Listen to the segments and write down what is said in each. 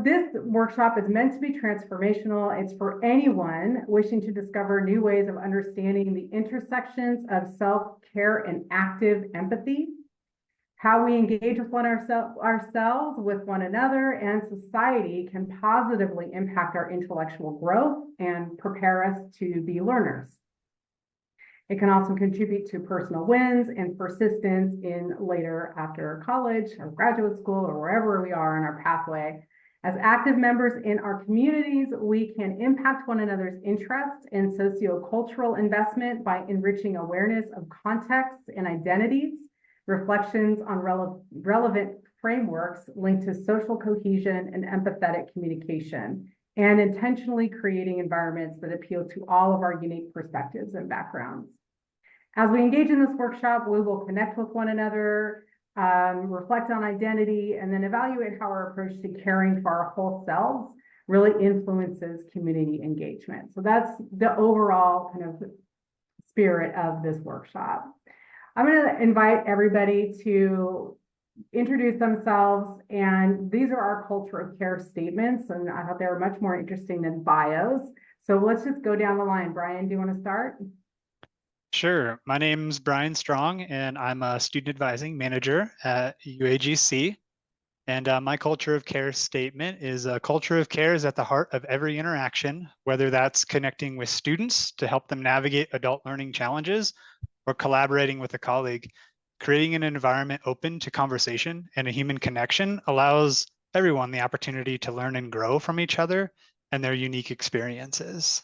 this workshop is meant to be transformational. It's for anyone wishing to discover new ways of understanding the intersections of self-care and active empathy, how we engage with ourselves, with one another, and society can positively impact our intellectual growth and prepare us to be learners. It can also contribute to personal wins and persistence in later after college or graduate school or wherever we are in our pathway. As active members in our communities, we can impact one another's interests and sociocultural investment by enriching awareness of contexts and identities, reflections on relevant frameworks linked to social cohesion and empathetic communication, and intentionally creating environments that appeal to all of our unique perspectives and backgrounds. As we engage in this workshop, we will connect with one another, reflect on identity, and then evaluate how our approach to caring for our whole selves really influences community engagement. So that's the overall kind of spirit of this workshop. I'm going to invite everybody to introduce themselves, and these are our culture of care statements, and I thought they were much more interesting than bios. So let's just go down the line. Brian, do you want to start? Sure. My name's Brian Strong, and I'm a student advising manager at UAGC. And my culture of care statement is a culture of care is at the heart of every interaction, whether that's connecting with students to help them navigate adult learning challenges or collaborating with a colleague. Creating an environment open to conversation and a human connection allows everyone the opportunity to learn and grow from each other and their unique experiences.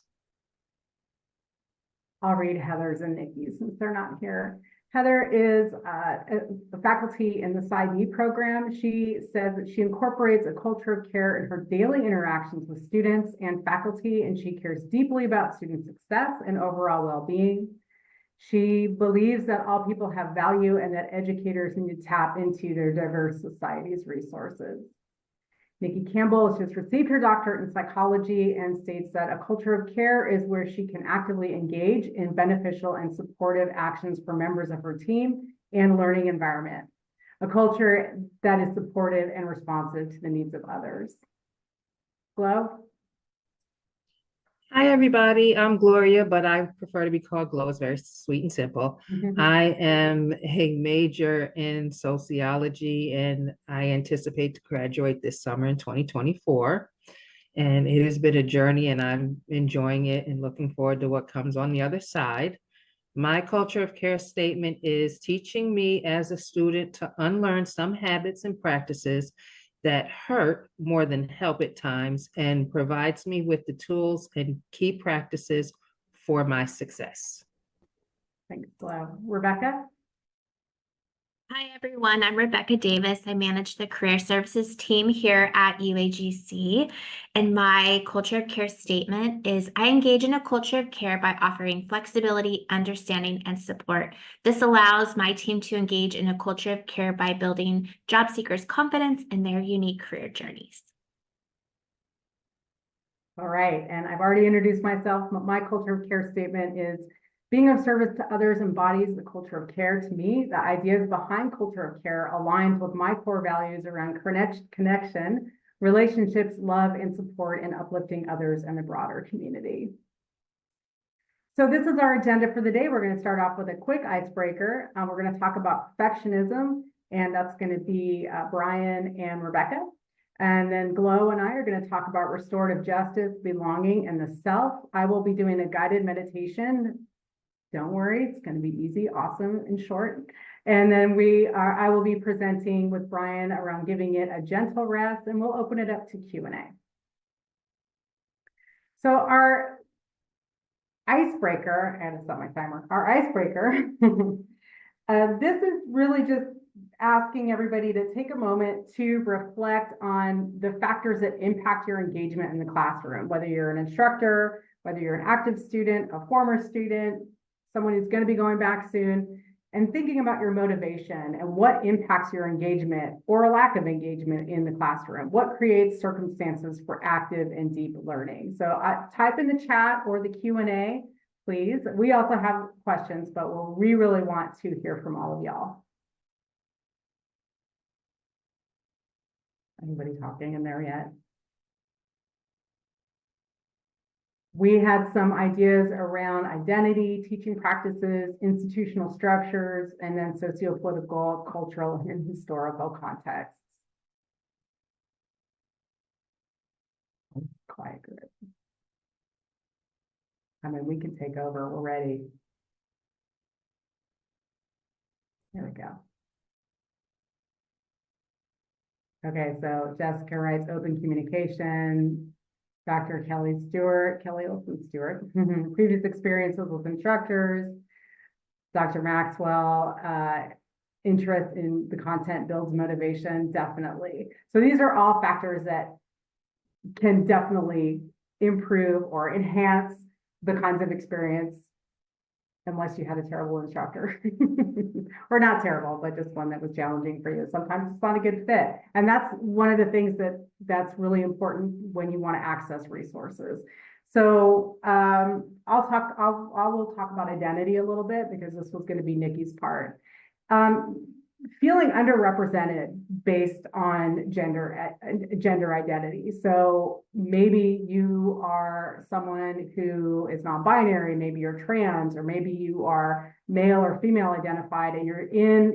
I'll read Heather's and Nikki's since they're not here. Heather is a faculty in the PsyD program. She says that she incorporates a culture of care in her daily interactions with students and faculty, and she cares deeply about student success and overall well-being. She believes that all people have value and that educators need to tap into their diverse society's resources. Nikki Campbell has just received her doctorate in psychology and states that a culture of care is where she can actively engage in beneficial and supportive actions for members of her team and learning environment, a culture that is supportive and responsive to the needs of others. Glo? Hi, everybody. I'm Gloria, but I prefer to be called Glo. It's very sweet and simple. I am a major in sociology, and I anticipate to graduate this summer in 2024. And it has been a journey, and I'm enjoying it and looking forward to what comes on the other side. My culture of care statement is teaching me as a student to unlearn some habits and practices that hurt more than help at times, and provides me with the tools and key practices for my success. Thanks, Glo. Rebecca? Hi, everyone. I'm Rebecca Davis. I manage the career services team here at UAGC. And my culture of care statement is I engage in a culture of care by offering flexibility, understanding, and support. This allows my team to engage in a culture of care by building job seekers' confidence in their unique career journeys. All right. And I've already introduced myself. My culture of care statement is being of service to others embodies the culture of care. To me, the ideas behind culture of care aligns with my core values around connection, relationships, love, and support, and uplifting others and the broader community. So this is our agenda for the day. We're going to start off with a quick icebreaker. We're going to talk about perfectionism, and that's going to be Brian and Rebecca. And then Glo and I are going to talk about restorative justice, belonging, and the self. I will be doing a guided meditation. Don't worry, it's going to be easy, awesome, and short. And then I will be presenting with Brian around giving it a gentle rest, and we'll open it up to Q&A. So our icebreaker, and it's not my timer, our icebreaker, this is really just asking everybody to take a moment to reflect on the factors that impact your engagement in the classroom, whether you're an instructor, whether you're an active student, a former student, someone who's going to be going back soon, and thinking about your motivation and what impacts your engagement or a lack of engagement in the classroom. What creates circumstances for active and deep learning? So type in the chat or the Q&A, please. We also have questions, but we really want to hear from all of y'all. Anybody talking in there yet? We had some ideas around identity, teaching practices, institutional structures, and then socio-political, cultural, and historical contexts. Quiet group. I mean, we can take over. We're ready. There we go. Okay, so Jessica writes open communication. Dr. Kelly Olson Stewart, previous experiences with instructors. Dr. Maxwell, interest in the content builds motivation, definitely. So these are all factors that can definitely improve or enhance the kinds of experience, unless you had a terrible instructor. Or not terrible, but just one that was challenging for you. Sometimes it's not a good fit. And that's one of the things that's really important when you want to access resources. So we'll talk about identity a little bit, because this was going to be Nikki's part. Feeling underrepresented based on gender identity. So maybe you are someone who is non-binary, maybe you're trans, or maybe you are male or female identified, and you're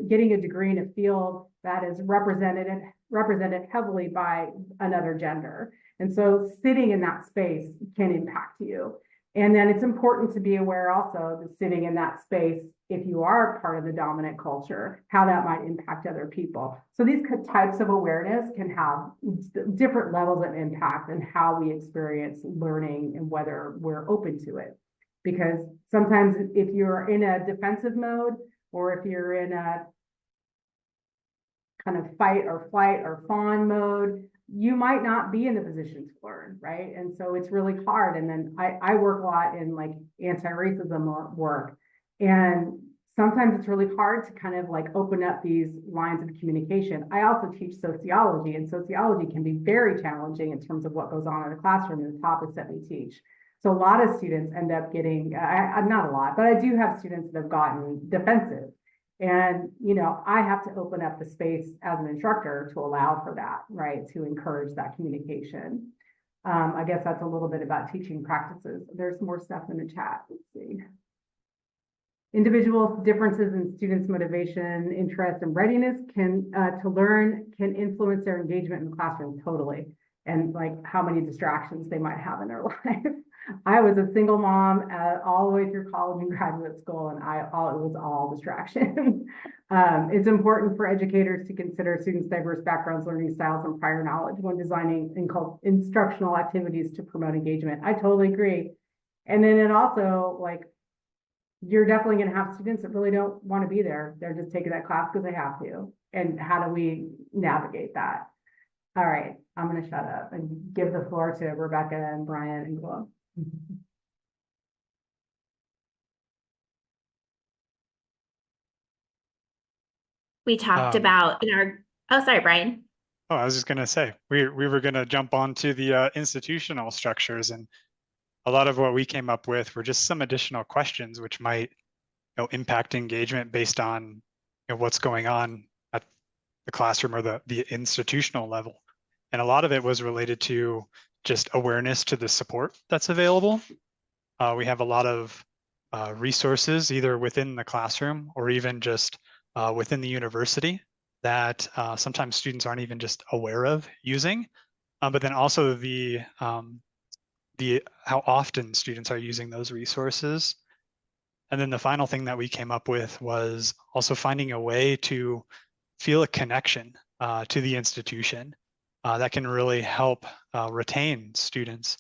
getting a degree in a field that is represented heavily by another gender. And so sitting in that space can impact you. And then it's important to be aware also that sitting in that space, if you are part of the dominant culture, how that might impact other people. So these types of awareness can have different levels of impact in how we experience learning and whether we're open to it. Because sometimes if you're in a defensive mode, or if you're in a kind of fight or flight or fawn mode, you might not be in the position to learn, right? And so it's really hard. And then I work a lot in like anti-racism work. And sometimes it's really hard to kind of like open up these lines of communication. I also teach sociology, and sociology can be very challenging in terms of what goes on in the classroom and the topics that we teach. So a lot of students end up getting, not a lot, but I do have students that have gotten defensive. And, you know, I have to open up the space as an instructor to allow for that, right? To encourage that communication. I guess that's a little bit about teaching practices. There's more stuff in the chat. Let's see. Individual differences in students' motivation, interest, and readiness to learn can influence their engagement in the classroom totally. And like how many distractions they might have in their life. I was a single mom all the way through college and graduate school, and it was all distraction. It's important for educators to consider students' diverse backgrounds, learning styles, and prior knowledge when designing instructional activities to promote engagement. I totally agree. And then it also, like, you're definitely going to have students that really don't want to be there. They're just taking that class because they have to. And how do we navigate that? All right, I'm going to shut up and give the floor to Rebecca and Brian and Glow. We talked about oh, sorry, Brian. Oh, I was just going to say, we were going to jump onto the institutional structures, and a lot of what we came up with were just some additional questions which might, you know, impact engagement based on, you know, what's going on at the classroom or the institutional level. And a lot of it was related to just awareness to the support that's available. We have a lot of resources either within the classroom or even just within the university that sometimes students aren't even just aware of using, but then also the how often students are using those resources. And then the final thing that we came up with was also finding a way to feel a connection to the institution that can really help retain students,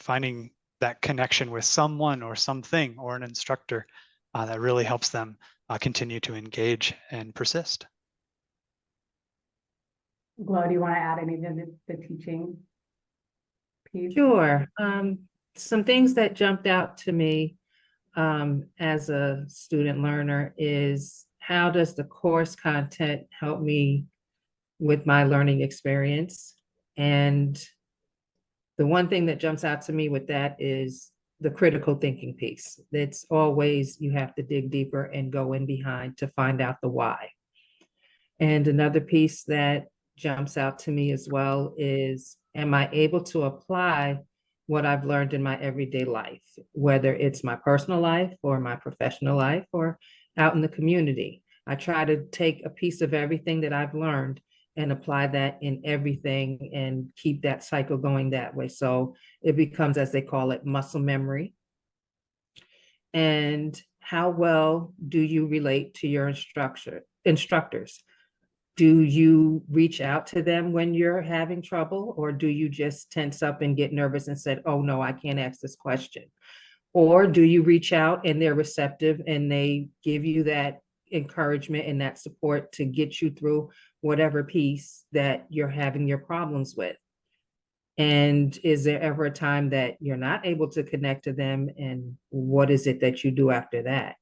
finding that connection with someone or something or an instructor that really helps them continue to engage and persist. Glow, do you want to add anything to the teaching piece? Sure. Some things that jumped out to me as a student learner is, how does the course content help me with my learning experience? And the one thing that jumps out to me with that is the critical thinking piece. It's always, you have to dig deeper and go in behind to find out the why. And another piece that jumps out to me as well is, am I able to apply what I've learned in my everyday life, whether it's my personal life or my professional life or out in the community. I try to take a piece of everything that I've learned and apply that in everything and keep that cycle going that way. So it becomes, as they call it, muscle memory. And how well do you relate to your instructors? Do you reach out to them when you're having trouble, or do you just tense up and get nervous and said, oh no, I can't ask this question? Or do you reach out and they're receptive and they give you that encouragement and that support to get you through whatever piece that you're having your problems with? And is there ever a time that you're not able to connect to them? And what is it that you do after that?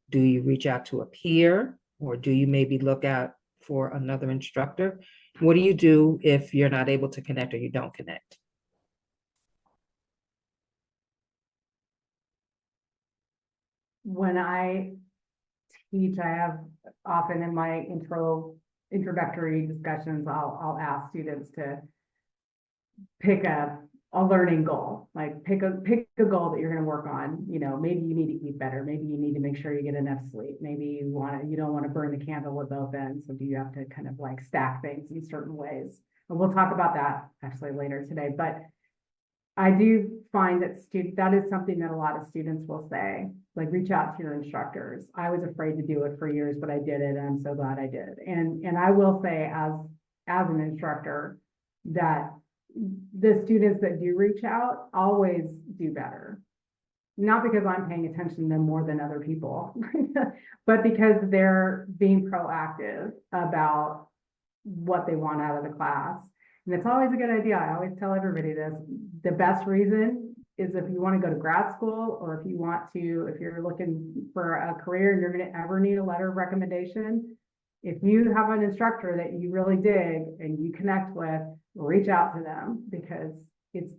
Do you reach out to a peer, or do you maybe look out for another instructor? What do you do if you're not able to connect or you don't connect? When I teach, I have often in my introductory discussions, I'll ask students to pick a learning goal, like pick a goal that you're going to work on. You know, maybe you need to eat better. Maybe you need to make sure you get enough sleep. Maybe you don't want to burn the candle at both ends. So do you have to kind of like stack things in certain ways? And we'll talk about that actually later today. But I do find that that is something that a lot of students will say, like, reach out to your instructors. I was afraid to do it for years, but I did it, and I'm so glad I did. And I will say, as an instructor, that the students that do reach out always do better. Not because I'm paying attention to them more than other people, but because they're being proactive about what they want out of the class. And it's always a good idea. I always tell everybody this. The best reason is if you want to go to grad school, or if you're looking for a career and you're going to ever need a letter of recommendation, if you have an instructor that you really dig and you connect with, reach out to them, because it's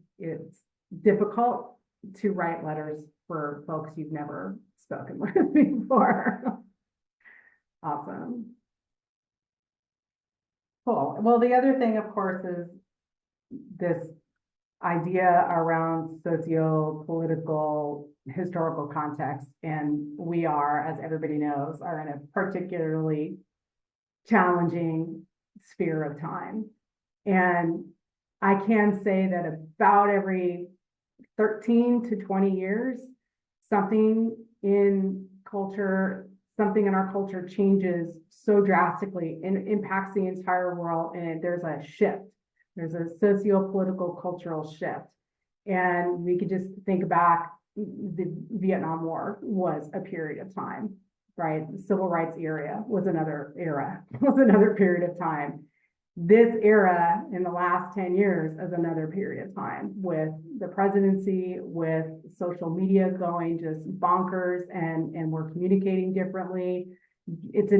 difficult to write letters for folks you've never spoken with before. Awesome. Cool. Well, the other thing, of course, is this idea around socio-political historical context. And we are, as everybody knows, are in a particularly challenging sphere of time. And I can say that about every 13 to 20 years, something in our culture changes so drastically and impacts the entire world. And there's a shift. There's a socio-political cultural shift. And we could just think back, the Vietnam War was a period of time, right? The civil rights era was another period of time. This era in the last 10 years is another period of time, with the presidency, with social media going just bonkers, and we're communicating differently. It's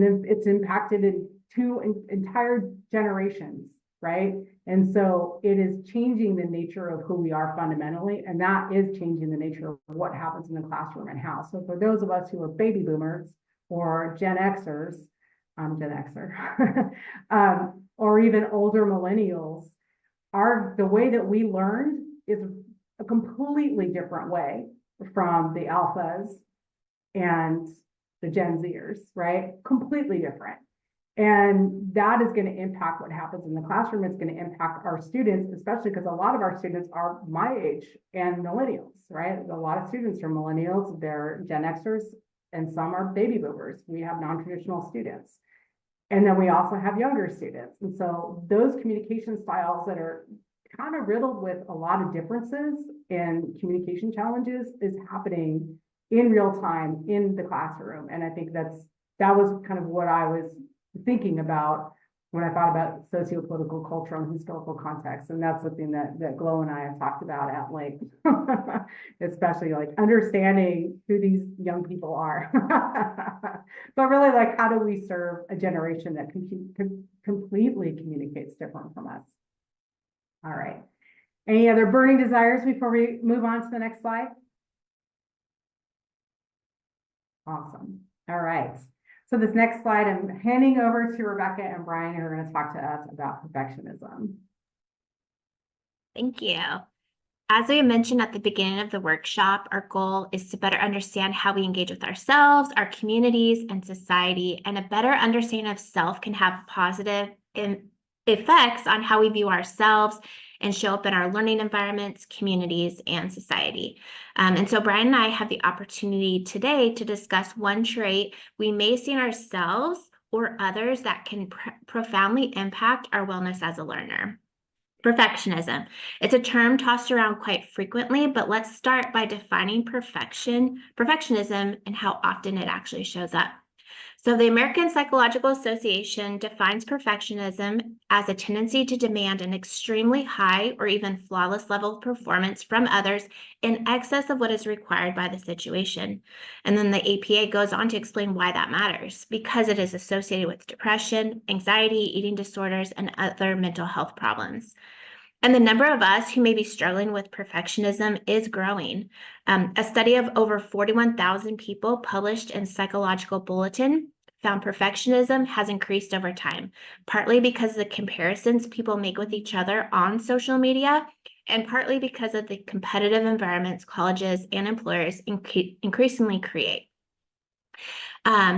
impacted in two entire generations, right? And so it is changing the nature of who we are fundamentally, and that is changing the nature of what happens in the classroom and how. So for those of us who are baby boomers or Gen Xers, I'm Gen Xer, or even older millennials, the way that we learned is a completely different way from the alphas and the Gen Zers, right? Completely different. And that is going to impact what happens in the classroom. It's going to impact our students, especially because a lot of our students are my age and millennials, right? A lot of students are millennials, they're Gen Xers, and some are baby boomers. We have non-traditional students. And then we also have younger students. And so those communication styles that are kind of riddled with a lot of differences and communication challenges is happening in real time in the classroom. And I think that was kind of what I was thinking about when I thought about socio-political, cultural, and historical context. And that's something that Glo and I have talked about at length, especially like understanding who these young people are. But really, like, how do we serve a generation that completely communicates different from us? All right. Any other burning desires before we move on to the next slide? Awesome. All right. So this next slide, I'm handing over to Rebecca and Brian, who are going to talk to us about perfectionism. Thank you. As we mentioned at the beginning of the workshop, our goal is to better understand how we engage with ourselves, our communities, and society, and a better understanding of self can have positive effects on how we view ourselves and show up in our learning environments, communities, and society. And so Brian and I have the opportunity today to discuss one trait we may see in ourselves or others that can profoundly impact our wellness as a learner. Perfectionism. It's a term tossed around quite frequently, but let's start by defining perfectionism, and how often it actually shows up. So the American Psychological Association defines perfectionism as a tendency to demand an extremely high or even flawless level of performance from others in excess of what is required by the situation. And then the APA goes on to explain why that matters, because it is associated with depression, anxiety, eating disorders, and other mental health problems. And the number of us who may be struggling with perfectionism is growing. A study of over 41,000 people published in Psychological Bulletin found perfectionism has increased over time, partly because of the comparisons people make with each other on social media, and partly because of the competitive environments colleges and employers increasingly create.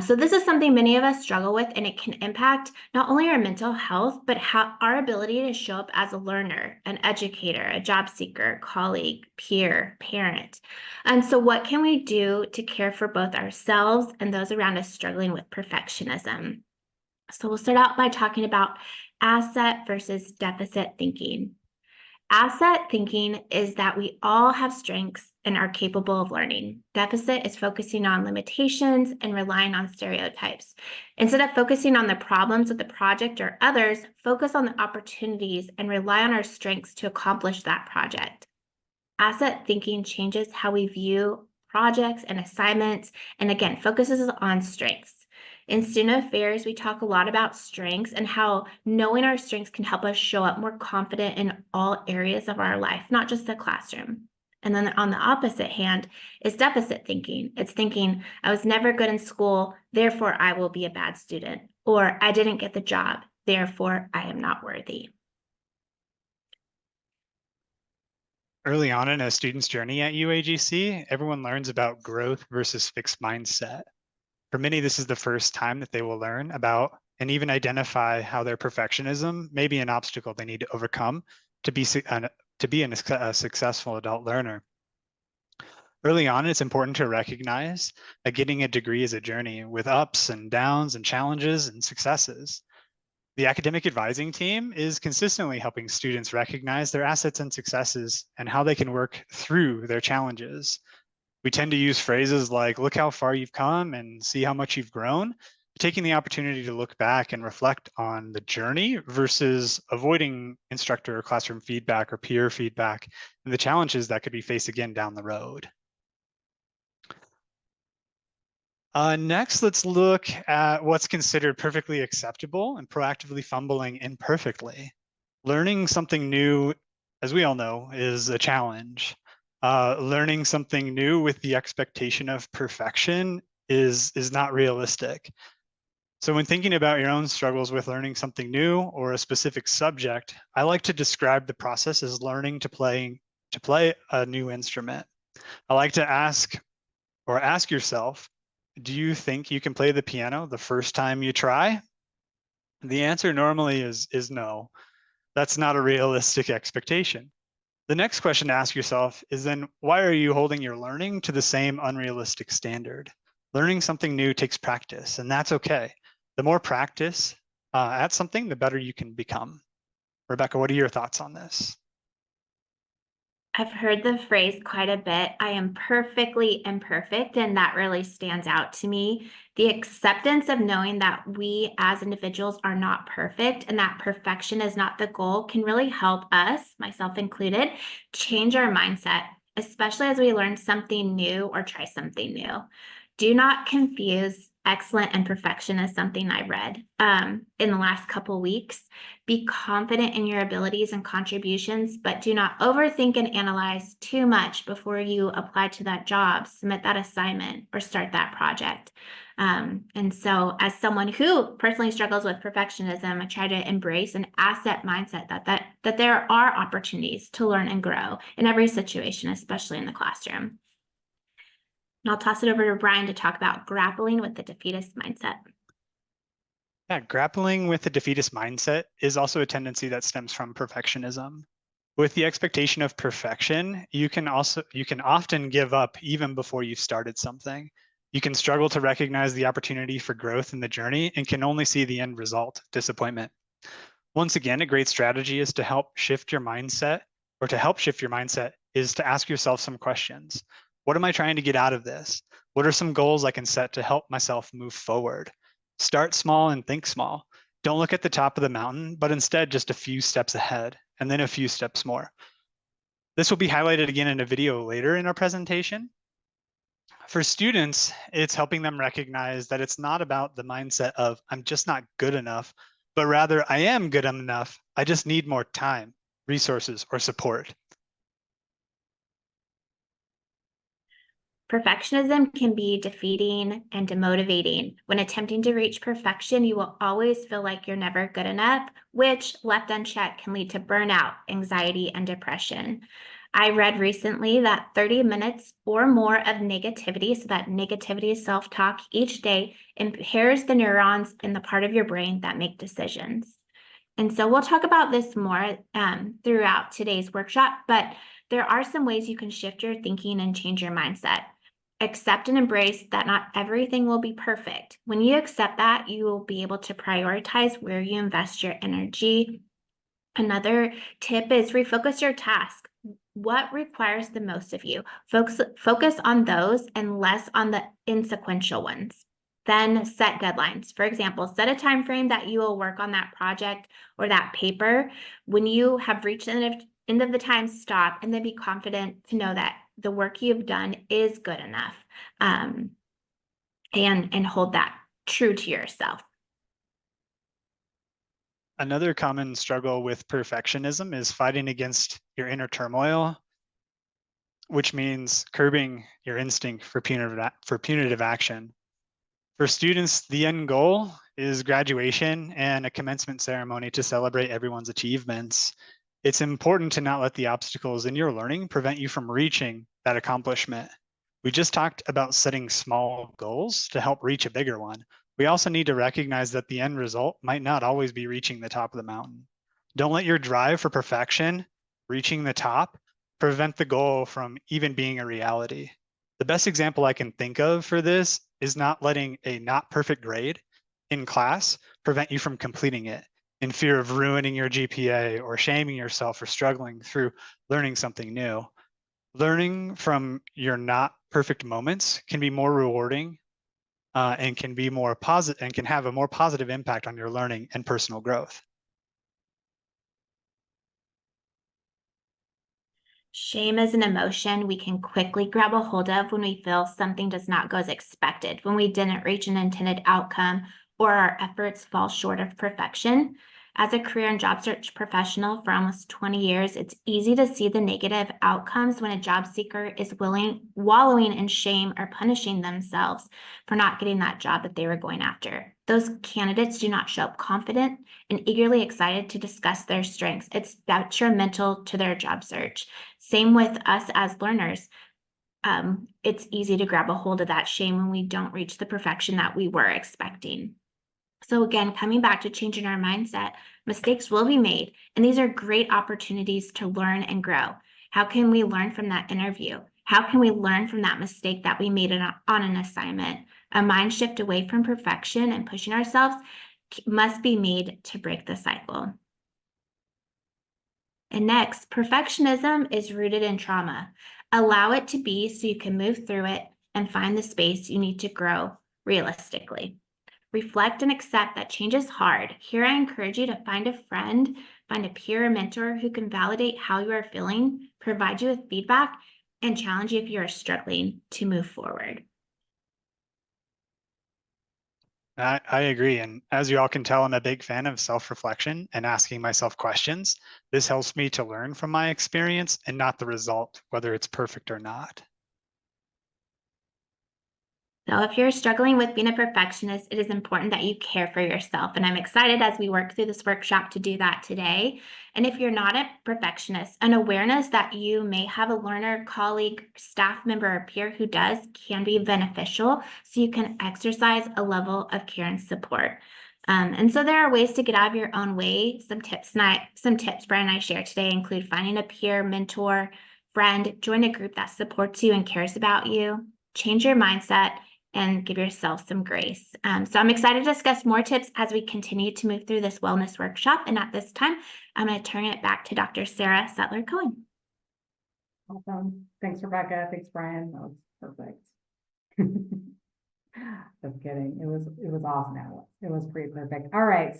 So this is something many of us struggle with, and it can impact not only our mental health, but how our ability to show up as a learner, an educator, a job seeker, colleague, peer, parent. And so what can we do to care for both ourselves and those around us struggling with perfectionism? So we'll start out by talking about asset versus deficit thinking. Asset thinking is that we all have strengths and are capable of learning. Deficit is focusing on limitations and relying on stereotypes. Instead of focusing on the problems of the project or others, focus on the opportunities and rely on our strengths to accomplish that project. Asset thinking changes how we view projects and assignments, and again, focuses on strengths. In student affairs, we talk a lot about strengths and how knowing our strengths can help us show up more confident in all areas of our life, not just the classroom. And then on the opposite hand is deficit thinking. It's thinking, I was never good in school, therefore I will be a bad student. Or I didn't get the job, therefore I am not worthy. Early on in a student's journey at UAGC, everyone learns about growth versus fixed mindset. For many, this is the first time that they will learn about and even identify how their perfectionism may be an obstacle they need to overcome to be a successful adult learner. Early on, it's important to recognize that getting a degree is a journey with ups and downs and challenges and successes. The academic advising team is consistently helping students recognize their assets and successes and how they can work through their challenges. We tend to use phrases like, look how far you've come and see how much you've grown, taking the opportunity to look back and reflect on the journey versus avoiding instructor or classroom feedback or peer feedback and the challenges that could be faced again down the road. Next, let's look at what's considered perfectly acceptable and proactively fumbling imperfectly. Learning something new, as we all know, is a challenge. Learning something new with the expectation of perfection is not realistic. So when thinking about your own struggles with learning something new or a specific subject, I like to describe the process as learning to play a new instrument. I like to ask yourself, do you think you can play the piano the first time you try? The answer normally is no. That's not a realistic expectation. The next question to ask yourself is then, why are you holding your learning to the same unrealistic standard? Learning something new takes practice, and that's okay. The more practice at something, the better you can become. Rebecca, what are your thoughts on this? I've heard the phrase quite a bit. I am perfectly imperfect, and that really stands out to me. The acceptance of knowing that we as individuals are not perfect and that perfection is not the goal can really help us, myself included, change our mindset, especially as we learn something new or try something new. Do not confuse excellent and perfection as something I read in the last couple weeks. Be confident in your abilities and contributions, but do not overthink and analyze too much before you apply to that job, submit that assignment, or start that project. And so as someone who personally struggles with perfectionism, I try to embrace an asset mindset that there are opportunities to learn and grow in every situation, especially in the classroom. And I'll toss it over to Brian to talk about grappling with the defeatist mindset. Yeah, grappling with the defeatist mindset is also a tendency that stems from perfectionism. With the expectation of perfection, you can often give up even before you've started something. You can struggle to recognize the opportunity for growth in the journey and can only see the end result, disappointment. Once again, a great strategy is to help shift your mindset is to ask yourself some questions. What am I trying to get out of this? What are some goals I can set to help myself move forward? Start small and think small. Don't look at the top of the mountain, but instead just a few steps ahead and then a few steps more. This will be highlighted again in a video later in our presentation. For students, it's helping them recognize that it's not about the mindset of I'm just not good enough, but rather I am good enough. I just need more time, resources, or support. Perfectionism can be defeating and demotivating. When attempting to reach perfection, you will always feel like you're never good enough, which left unchecked can lead to burnout, anxiety, and depression. I read recently that 30 minutes or more of negativity, so that negativity is self-talk each day, impairs the neurons in the part of your brain that make decisions. And so we'll talk about this more throughout today's workshop, but there are some ways you can shift your thinking and change your mindset. Accept and embrace that not everything will be perfect. When you accept that, you will be able to prioritize where you invest your energy. Another tip is refocus your task. What requires the most of you? Focus on those and less on the insequential ones. Then set deadlines. For example, set a time frame that you will work on that project or that paper. When you have reached the end of the time, stop and then be confident to know that the work you've done is good enough, and hold that true to yourself. Another common struggle with perfectionism is fighting against your inner turmoil, which means curbing your instinct for punitive action. For students, the end goal is graduation and a commencement ceremony to celebrate everyone's achievements. It's important to not let the obstacles in your learning prevent you from reaching that accomplishment. We just talked about setting small goals to help reach a bigger one. We also need to recognize that the end result might not always be reaching the top of the mountain. Don't let your drive for perfection, reaching the top, prevent the goal from even being a reality. The best example I can think of for this is not letting a not perfect grade in class prevent you from completing it in fear of ruining your GPA or shaming yourself for struggling through learning something new. Learning from your not perfect moments can be more rewarding and can be more positive and can have a more positive impact on your learning and personal growth. Shame is an emotion we can quickly grab a hold of when we feel something does not go as expected, when we didn't reach an intended outcome, or our efforts fall short of perfection. As a career and job search professional for almost 20 years, it's easy to see the negative outcomes when a job seeker is wallowing in shame or punishing themselves for not getting that job that they were going after. Those candidates do not show up confident and eagerly excited to discuss their strengths. It's detrimental to their job search. Same with us as learners. It's easy to grab a hold of that shame when we don't reach the perfection that we were expecting. So again, coming back to changing our mindset, mistakes will be made, and these are great opportunities to learn and grow. How can we learn from that interview? How can we learn from that mistake that we made on an assignment? A mind shift away from perfection and pushing ourselves must be made to break the cycle. And next, perfectionism is rooted in trauma. Allow it to be so you can move through it and find the space you need to grow realistically. Reflect and accept that change is hard. Here, I encourage you to find a friend, find a peer or mentor who can validate how you are feeling, provide you with feedback, and challenge you if you are struggling to move forward. I agree. And as you all can tell, I'm a big fan of self-reflection and asking myself questions. This helps me to learn from my experience and not the result, whether it's perfect or not. So if you're struggling with being a perfectionist, it is important that you care for yourself. And I'm excited as we work through this workshop to do that today. And if you're not a perfectionist, an awareness that you may have a learner, colleague, staff member, or peer who does can be beneficial, so you can exercise a level of care and support. And so there are ways to get out of your own way. Some tips Brian and I share today include finding a peer, mentor, friend, join a group that supports you and cares about you, change your mindset, and give yourself some grace. So I'm excited to discuss more tips as we continue to move through this wellness workshop. And at this time, I'm going to turn it back to Dr. Sarah Settler-Cohen. Awesome. Thanks, Rebecca. Thanks, Brian. That was perfect. Just kidding. It was awesome. It was pretty perfect. All right.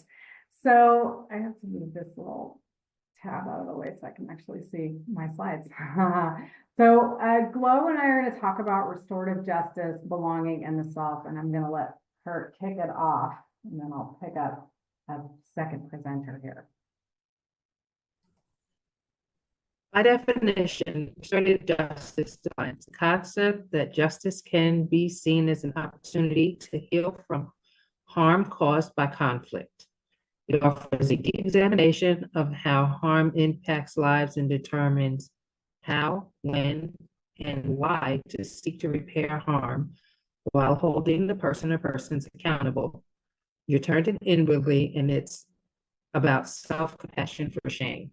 So I have to move this little tab out of the way so I can actually see my slides. So Glo and I are going to talk about restorative justice, belonging, and the self, and I'm going to let her kick it off, and then I'll pick up a second presenter here. By definition, restorative justice defines the concept that justice can be seen as an opportunity to heal from harm caused by conflict. It offers a deep examination of how harm impacts lives and determines how, when, and why to seek to repair harm while holding the person or persons accountable. You're turned inwardly, and it's about self-compassion for shame.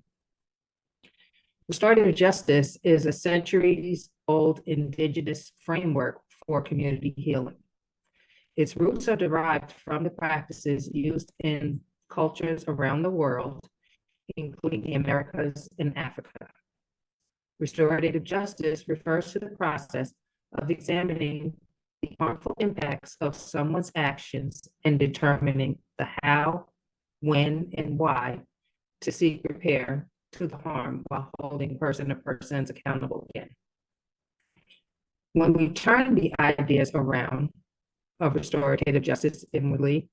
Restorative justice is a centuries-old indigenous framework for community healing. Its roots are derived from the practices used in cultures around the world, including the Americas and Africa. Restorative justice refers to the process of examining the harmful impacts of someone's actions and determining the how, when, and why to seek repair to the harm while holding person or persons accountable again. When we turn the ideas around of restorative justice inwardly,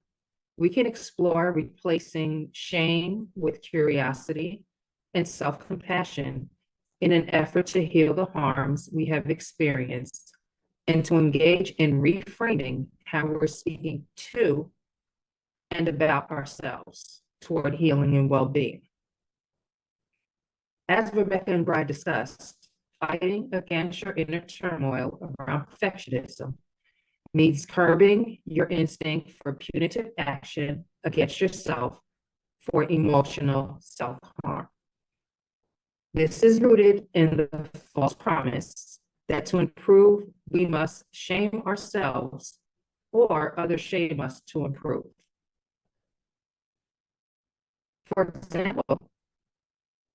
we can explore replacing shame with curiosity and self-compassion in an effort to heal the harms we have experienced and to engage in reframing how we're speaking to and about ourselves toward healing and well-being. As Rebecca and Brian discussed, fighting against your inner turmoil around perfectionism means curbing your instinct for punitive action against yourself for emotional self-harm. This is rooted in the false promise that to improve, we must shame ourselves or others shame us to improve. For example,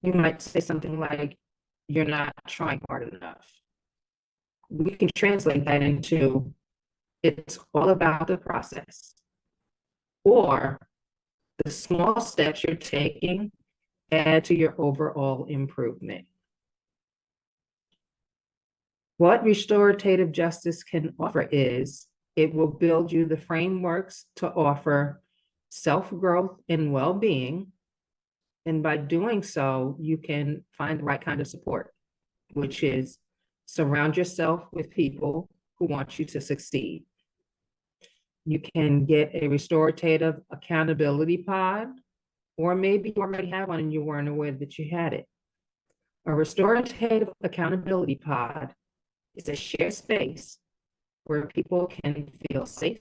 you might say something like, "You're not trying hard enough." We can translate that into, "It's all about the process," or "the small steps you're taking add to your overall improvement." What restorative justice can offer is it will build you the frameworks to offer self-growth and well-being. And by doing so, you can find the right kind of support, which is surround yourself with people who want you to succeed. You can get a restorative accountability pod, or maybe you already have one and you weren't aware that you had it. A restorative accountability pod is a shared space where people can feel safe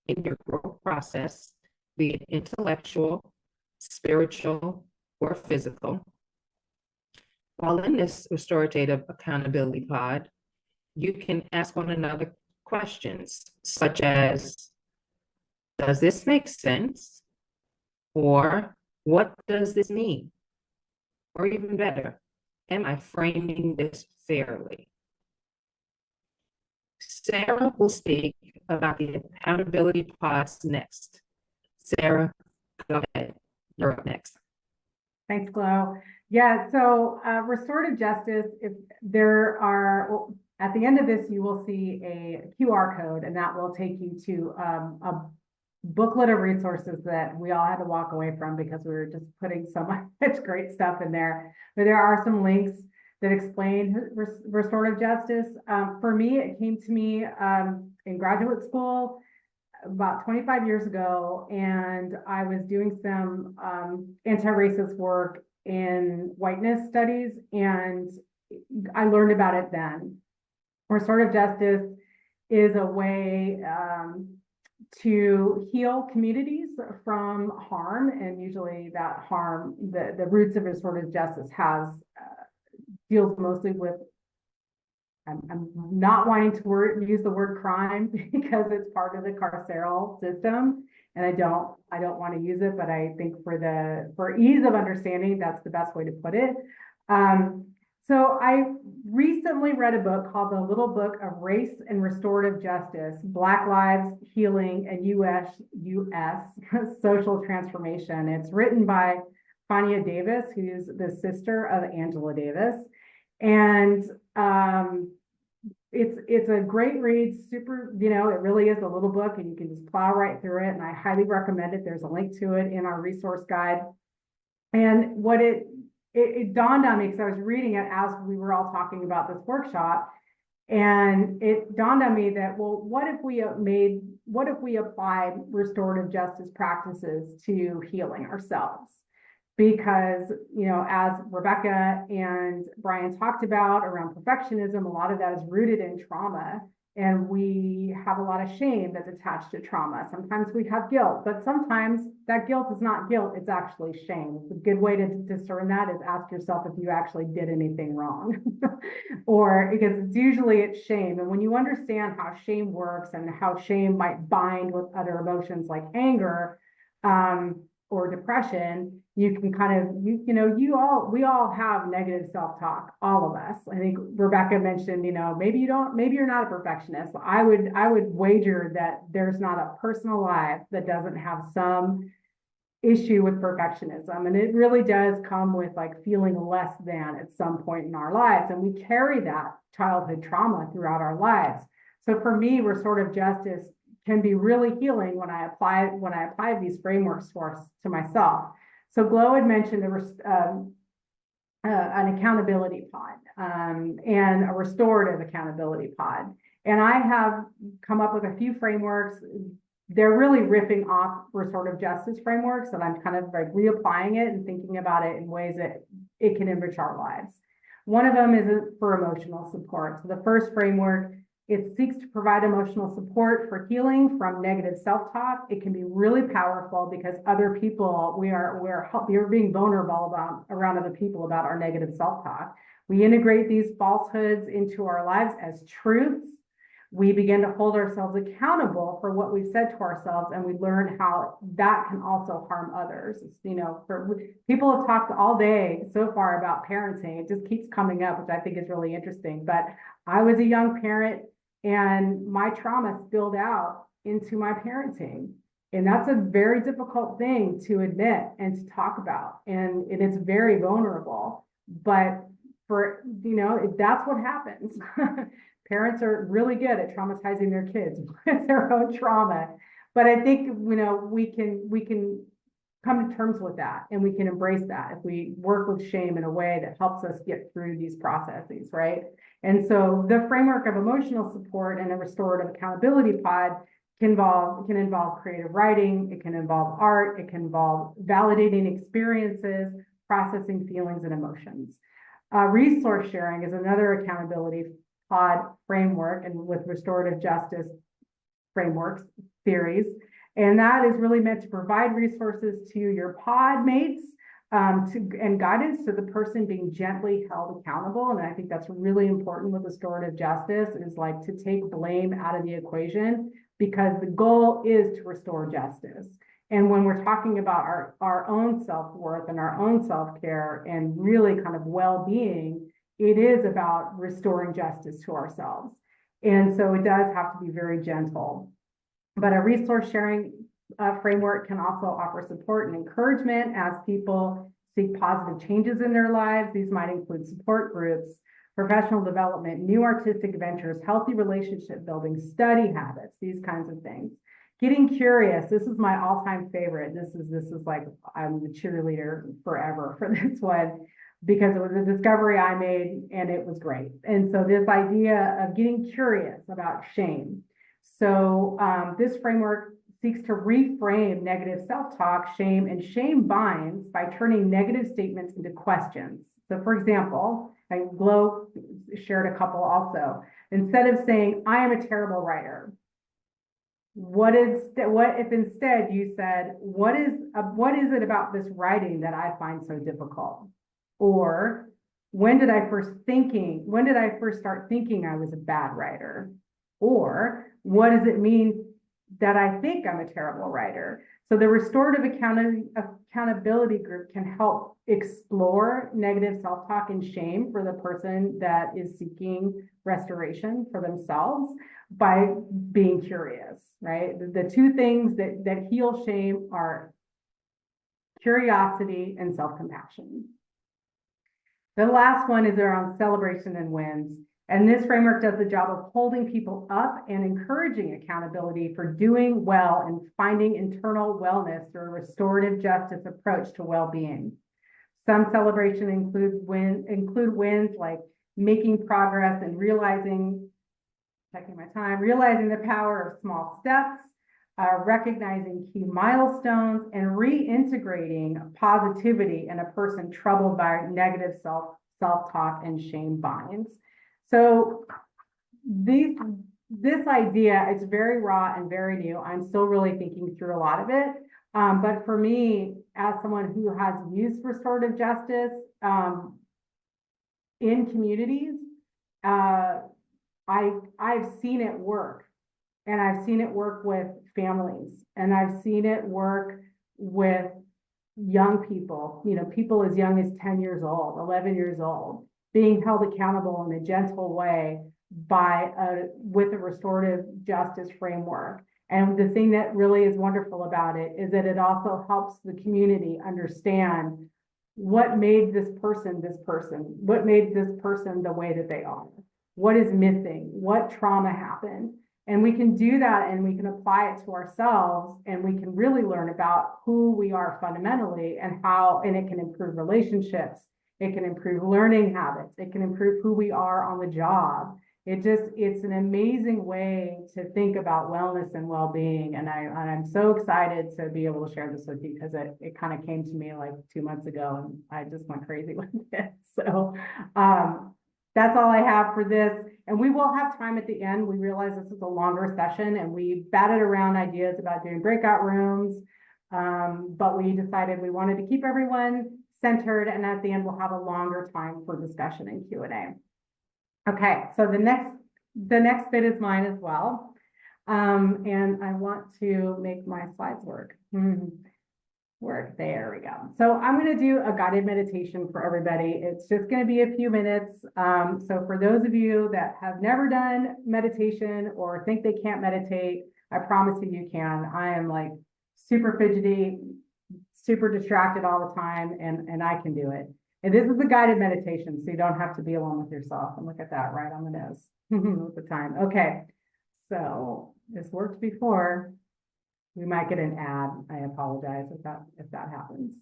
in your growth process, be it intellectual, spiritual, or physical. While in this restorative accountability pod, you can ask one another questions such as, does this make sense? Or what does this mean? Or even better, am I framing this fairly? Sarah will speak about the accountability pods next. Sarah, go ahead. You're up next. Thanks, Glo. Yeah, so restorative justice, if there are, well, at the end of this, you will see a QR code, and that will take you to a booklet of resources that we all had to walk away from because we were just putting so much great stuff in there. But there are some links that explain restorative justice. For me, it came to me in graduate school about 25 years ago, and I was doing some anti-racist work in whiteness studies, and I learned about it then. Restorative justice is a way to heal communities from harm, and usually that harm, the roots of restorative justice deals mostly with, I'm not wanting to use the word crime because it's part of the carceral system, and I don't want to use it, but I think for ease of understanding, that's the best way to put it. So I recently read a book called The Little Book of Race and Restorative Justice, Black Lives, Healing, and U.S. Social Transformation. It's written by Fania Davis, who's the sister of Angela Davis. And it's a great read, super, it really is a little book, and you can just plow right through it, and I highly recommend it. There's a link to it in our resource guide. And what it dawned on me, because I was reading it as we were all talking about this workshop, and it dawned on me that, well, what if we applied restorative justice practices to healing ourselves? Because, as Rebecca and Brian talked about around perfectionism, a lot of that is rooted in trauma, and we have a lot of shame that's attached to trauma. Sometimes we have guilt, but sometimes that guilt is not guilt, it's actually shame. A good way to discern that is ask yourself if you actually did anything wrong. Or because usually it's shame. And when you understand how shame works and how shame might bind with other emotions like anger, or depression, you can kind of, we all have negative self-talk, all of us. I think Rebecca mentioned, maybe you're not a perfectionist. I would wager that there's not a person alive that doesn't have some issue with perfectionism. And it really does come with like feeling less than at some point in our lives. And we carry that childhood trauma throughout our lives. So for me, restorative justice can be really healing when I apply these frameworks to myself. So Glo had mentioned an accountability pod and a restorative accountability pod. And I have come up with a few frameworks. They're really riffing off restorative justice frameworks, and I'm kind of like reapplying it and thinking about it in ways that it can enrich our lives. One of them is for emotional support. So the first framework, it seeks to provide emotional support for healing from negative self-talk. It can be really powerful because other people, we're being vulnerable around other people about our negative self-talk. We integrate these falsehoods into our lives as truths. We begin to hold ourselves accountable for what we've said to ourselves, and we learn how that can also harm others. People have talked all day so far about parenting. It just keeps coming up, which I think is really interesting. But I was a young parent, and my trauma spilled out into my parenting. And that's a very difficult thing to admit and to talk about. And it's very vulnerable. But that's what happens. Parents are really good at traumatizing their kids with their own trauma. But I think, we can come to terms with that, and we can embrace that if we work with shame in a way that helps us get through these processes, right? And so the framework of emotional support and a restorative accountability pod can involve creative writing, it can involve art, it can involve validating experiences, processing feelings and emotions. Resource sharing is another accountability pod framework, and with restorative justice frameworks, theories. And that is really meant to provide resources to your pod mates and guidance to the person being gently held accountable. And I think that's really important with restorative justice, is like to take blame out of the equation, because the goal is to restore justice. And when we're talking about our own self-worth and our own self-care and really kind of well-being, it is about restoring justice to ourselves. And so it does have to be very gentle. But a resource sharing framework can also offer support and encouragement as people seek positive changes in their lives. These might include support groups, professional development, new artistic ventures, healthy relationship building, study habits, these kinds of things. Getting curious, this is my all-time favorite. This is like, I'm the cheerleader forever for this one. because it was a discovery I made and it was great. And so this idea of getting curious about shame. So this framework seeks to reframe negative self-talk, shame, and shame binds by turning negative statements into questions. So for example, and Glo shared a couple also. Instead of saying, I am a terrible writer, what if instead you said, what is it about this writing that I find so difficult? Or when did I first start thinking I was a bad writer? Or what does it mean that I think I'm a terrible writer? So the restorative accountability group can help explore negative self-talk and shame for the person that is seeking restoration for themselves by being curious, right? The two things that heal shame are curiosity and self-compassion. The last one is around celebration and wins. And this framework does the job of holding people up and encouraging accountability for doing well and finding internal wellness through a restorative justice approach to well-being. Some celebration include wins like making progress and realizing the power of small steps, recognizing key milestones, and reintegrating positivity in a person troubled by negative self-talk and shame binds. So this idea is very raw and very new. I'm still really thinking through a lot of it. But for me, as someone who has used restorative justice in communities, I've seen it work. And I've seen it work with families, and I've seen it work with young people, people as young as 10 years old, 11 years old, being held accountable in a gentle way with a restorative justice framework. And the thing that really is wonderful about it is that it also helps the community understand what made this person, what made this person the way that they are, what is missing, what trauma happened. And we can do that and we can apply it to ourselves, and we can really learn about who we are fundamentally and it can improve relationships. It can improve learning habits. It can improve who we are on the job. It's an amazing way to think about wellness and well-being. And I'm so excited to be able to share this with you because it kind of came to me like 2 months ago and I just went crazy with it. So that's all I have for this. And we will have time at the end. We realize this is a longer session and we batted around ideas about doing breakout rooms. But we decided we wanted to keep everyone centered, and at the end we'll have a longer time for discussion and Q&A. Okay, so the next bit is mine as well. And I want to make my slides work. There we go. So I'm going to do a guided meditation for everybody. It's just going to be a few minutes. So for those of you that have never done meditation or think they can't meditate, I promise you can. I am like super fidgety, super distracted all the time, and I can do it. And this is a guided meditation, so you don't have to be alone with yourself. And look at that, right on the nose with the time. Okay, so this worked before. We might get an ad. I apologize if that happens.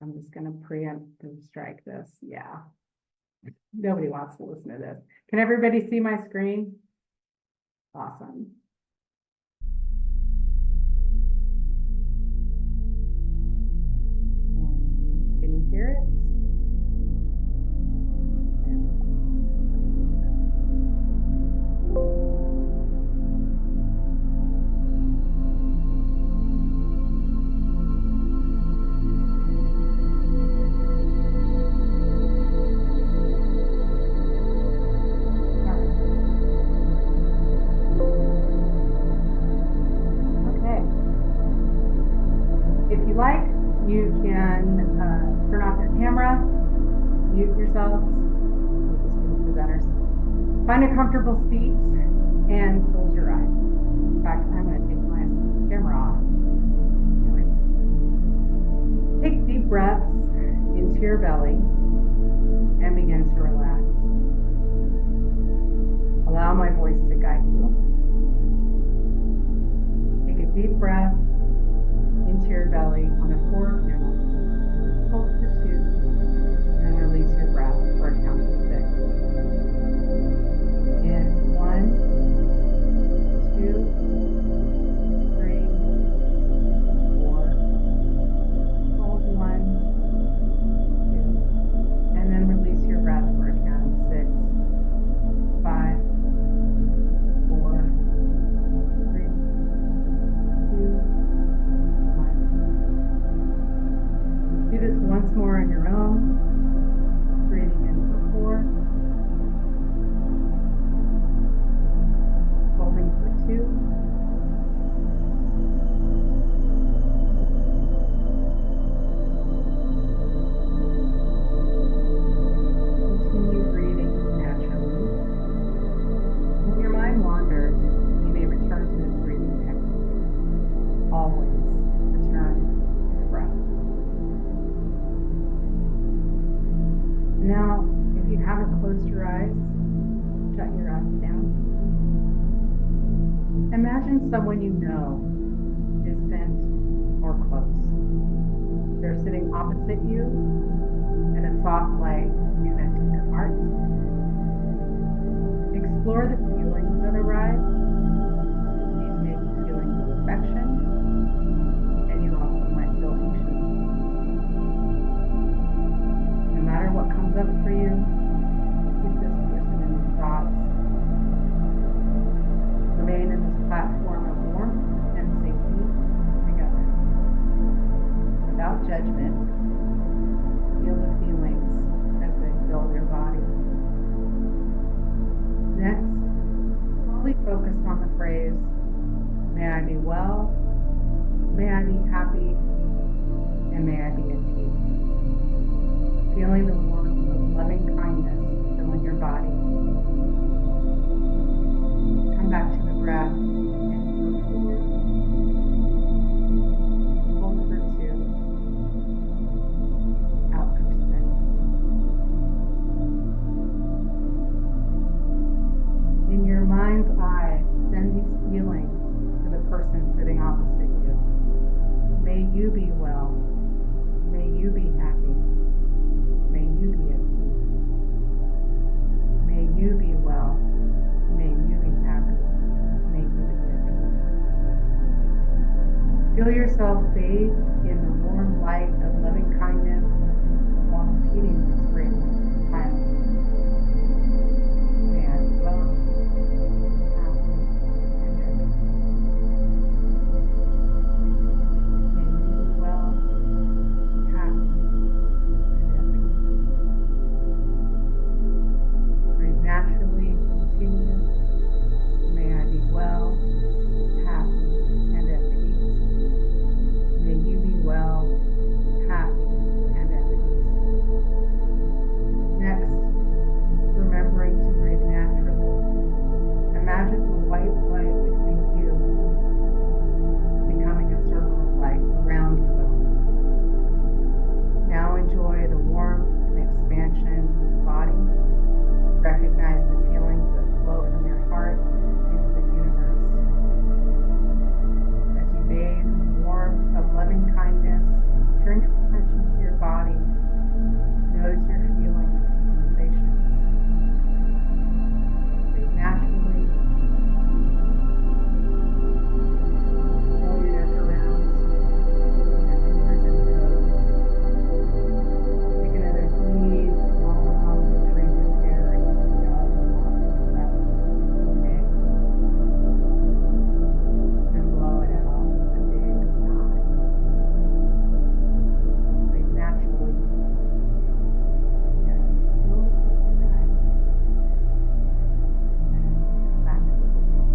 I'm just going to preempt and strike this. Yeah, nobody wants to listen to this. Can everybody see my screen? Awesome. Can you hear it? You can turn off your camera, mute yourselves, presenters. Find a comfortable seat and close your eyes. In fact, I'm going to take my camera off. Take deep breaths into your belly and begin to relax. Allow my voice to guide you. Take a deep breath into your belly on a 4 count. Hold for 2. Now, if you haven't closed your eyes, shut your eyes down. Imagine someone you know, distant or close. They're sitting opposite you, and a soft light connecting your hearts. Explore the feelings that arise. These may be feelings of affection, and you also might feel anxious. No matter what comes up for you, keep this person in your thoughts. Remain in this platform of warmth and safety together. Without judgment, feel the feelings as they fill your body. Next, slowly focus on the phrase, may I be well, may I be happy, and may I be at peace. Feeling the warmth of loving kindness filling your body. Come back to the breath and move forward. Hold for 2. Out for 6. In your mind's eye, send these feelings to the person sitting opposite you. May you be well. May you be happy. May you be at peace. May you be well. May you be happy. May you be at peace. Feel yourself bathe in the warm light of loving kindness while repeating these phrases silently. May I be well, happy, and at peace. May you be well, happy, and at peace. Breathe naturally, continue. May I be well, happy, and at peace. May you be well, happy, and at peace. Next, remembering to breathe naturally. Imagine the white light between you becoming a circle of light around you both. Now enjoy the warmth and expansion of the body. Recognize the feelings that flow from your heart into the universe. As you bathe in the warmth of loving kindness, turn your attention to your body. Notice your feelings and sensations. Breathe naturally. Roll your neck around, moving your fingers and toes. Take another deep, long drink of air into the abdomen, breath in, and blow it out with a big sigh. Breathe naturally. And slowly close your eyes. And come back to the breath.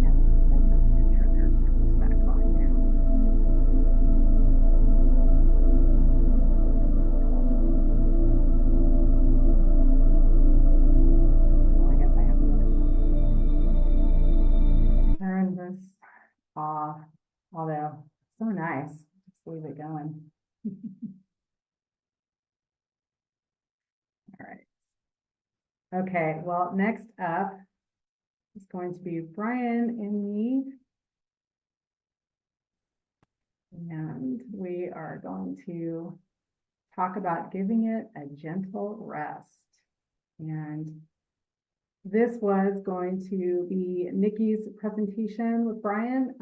And let those can turn their phones back on now. Well, I guess I have to turn this off, although so nice. Just leave it going. All right. Okay, well, next up is going to be Brian and me. And we are going to talk about giving it a gentle rest. And this was going to be Nikki's presentation with Brian.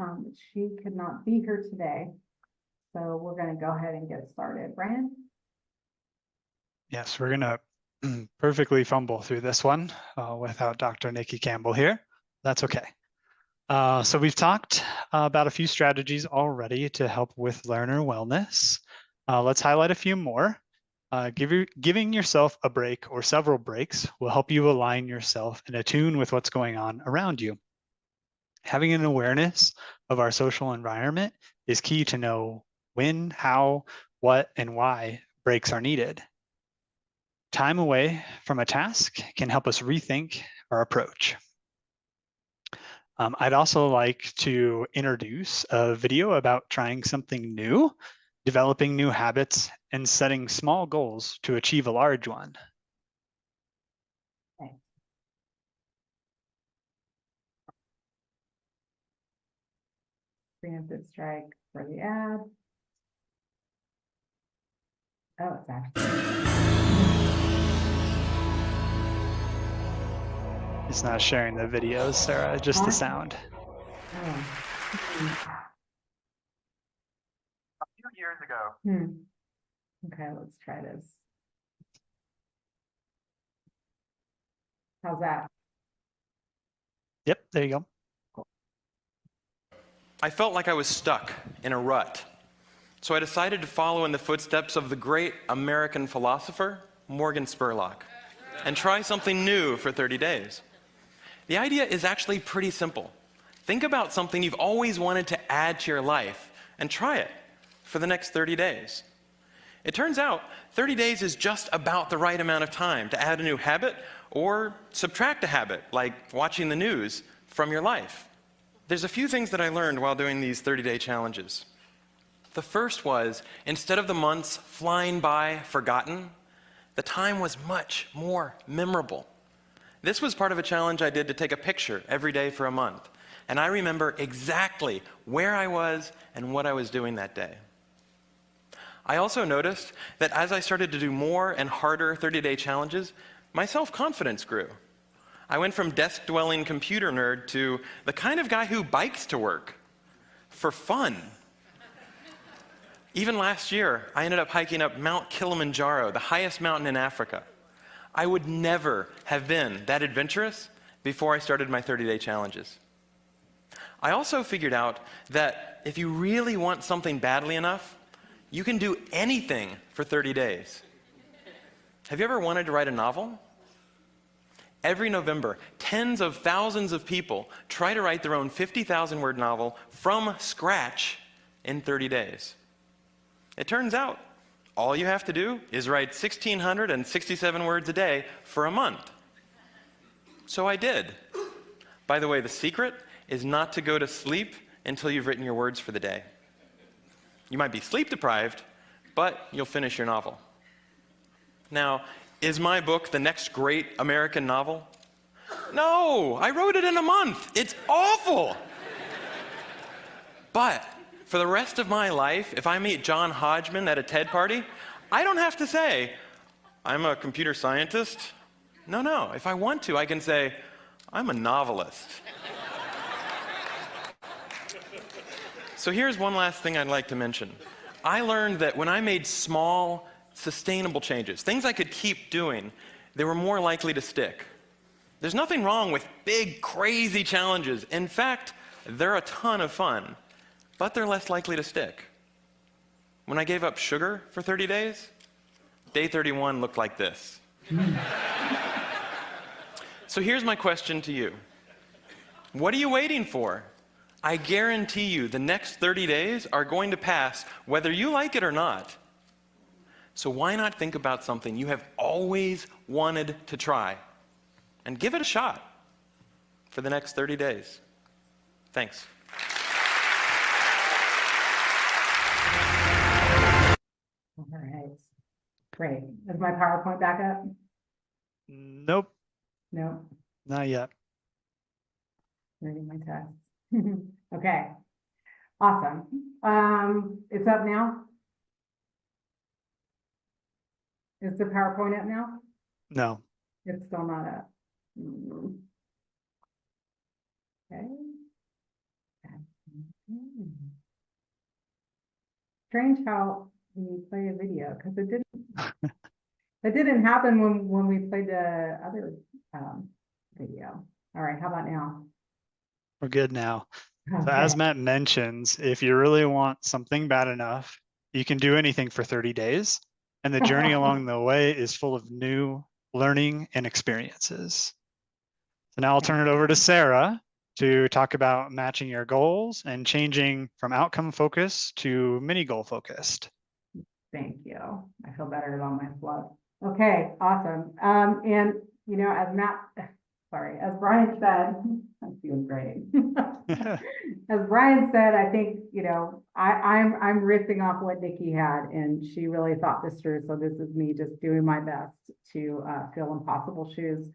She could not be here today. So we're going to go ahead and get started. Brian? Yes, we're gonna perfectly fumble through this one without Dr. Nikki Campbell here. That's okay. So we've talked about a few strategies already to help with learner wellness. Let's highlight a few more. Giving yourself a break or several breaks will help you align yourself and attune with what's going on around you. Having an awareness of our social environment is key to know when, how, what, and why breaks are needed. time away from a task can help us rethink our approach. I'd also like to introduce a video about trying something new, developing new habits, and setting small goals to achieve a large one. Okay. Preemptive strike for the ad. Oh, it's actually. It's not sharing the videos, Sarah, just the sound. Oh. A few years ago. Okay, let's try this. How's that? Yep, there you go. I felt like I was stuck in a rut. So I decided to follow in the footsteps of the great American philosopher, Morgan Spurlock, and try something new for 30 days. The idea is actually pretty simple. Think about something you've always wanted to add to your life and try it for the next 30 days. It turns out 30 days is just about the right amount of time to add a new habit or subtract a habit, like watching the news, from your life. There's a few things that I learned while doing these 30-day challenges. The first was, instead of the months flying by forgotten, the time was much more memorable. This was part of a challenge I did to take a picture every day for a month, and I remember exactly where I was and what I was doing that day. I also noticed that as I started to do more and harder 30-day challenges, my self-confidence grew. I went from desk-dwelling computer nerd to the kind of guy who bikes to work for fun. Even last year, I ended up hiking up Mount Kilimanjaro, the highest mountain in Africa. I would never have been that adventurous before I started my 30-day challenges. I also figured out that if you really want something badly enough, you can do anything for 30 days. Have you ever wanted to write a novel? Every November, tens of thousands of people try to write their own 50,000-word novel from scratch in 30 days. It turns out, all you have to do is write 1,667 words a day for a month. So I did. By the way, the secret is not to go to sleep until you've written your words for the day. You might be sleep deprived, but you'll finish your novel. Now, is my book the next great American novel? No, I wrote it in a month. It's awful. But for the rest of my life, if I meet John Hodgman at a TED party, I don't have to say, I'm a computer scientist. No, if I want to, I can say, I'm a novelist. So here's one last thing I'd like to mention. I learned that when I made small, sustainable changes, things I could keep doing, they were more likely to stick. There's nothing wrong with big, crazy challenges. In fact, they're a ton of fun, but they're less likely to stick. When I gave up sugar for 30 days, day 31 looked like this. So here's my question to you. What are you waiting for? I guarantee you the next 30 days are going to pass whether you like it or not. So why not think about something you have always wanted to try and give it a shot for the next 30 days? Thanks. All right. Great. Is my PowerPoint back up? Nope, No. not yet. Reading my tests. Okay. Awesome. It's up now. Is the PowerPoint up now? No. It's still not up. Okay. Strange how you play a video, because it didn't. That didn't happen when we played the other video. All right, how about now? We're good now. So Okay. as Matt mentions, if you really want something bad enough, you can do anything for 30 days. And the journey along the way is full of new learning and experiences. So now I'll turn it over to Sarah to talk about matching your goals and changing from outcome focused to mini goal focused. Thank you. I feel better about my fluff. Okay, awesome. And you know, as Brian said, I'm feeling great. As Brian said, I think, you know, I'm riffing off what Nikki had, and she really thought this through. So this is me just doing my best to fill impossible shoes.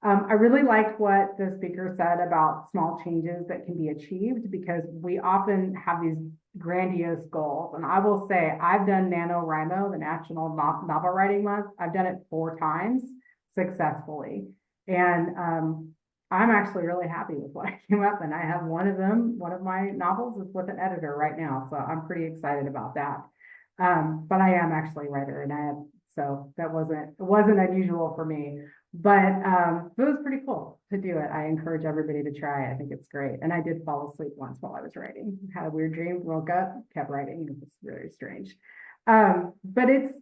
I really liked what the speaker said about small changes that can be achieved, because we often have these grandiose goals. And I will say, I've done NaNoWriMo, the National Novel Writing Month. I've done it 4 times successfully. And I'm actually really happy with what I came up, and I have one of my novels is with an editor right now. So I'm pretty excited about that. But I am actually a writer, and so it wasn't unusual for me. But it was pretty cool to do it. I encourage everybody to try it. I think it's great. And I did fall asleep once while I was writing. Had a weird dream, woke up, kept writing. It was very strange. But it's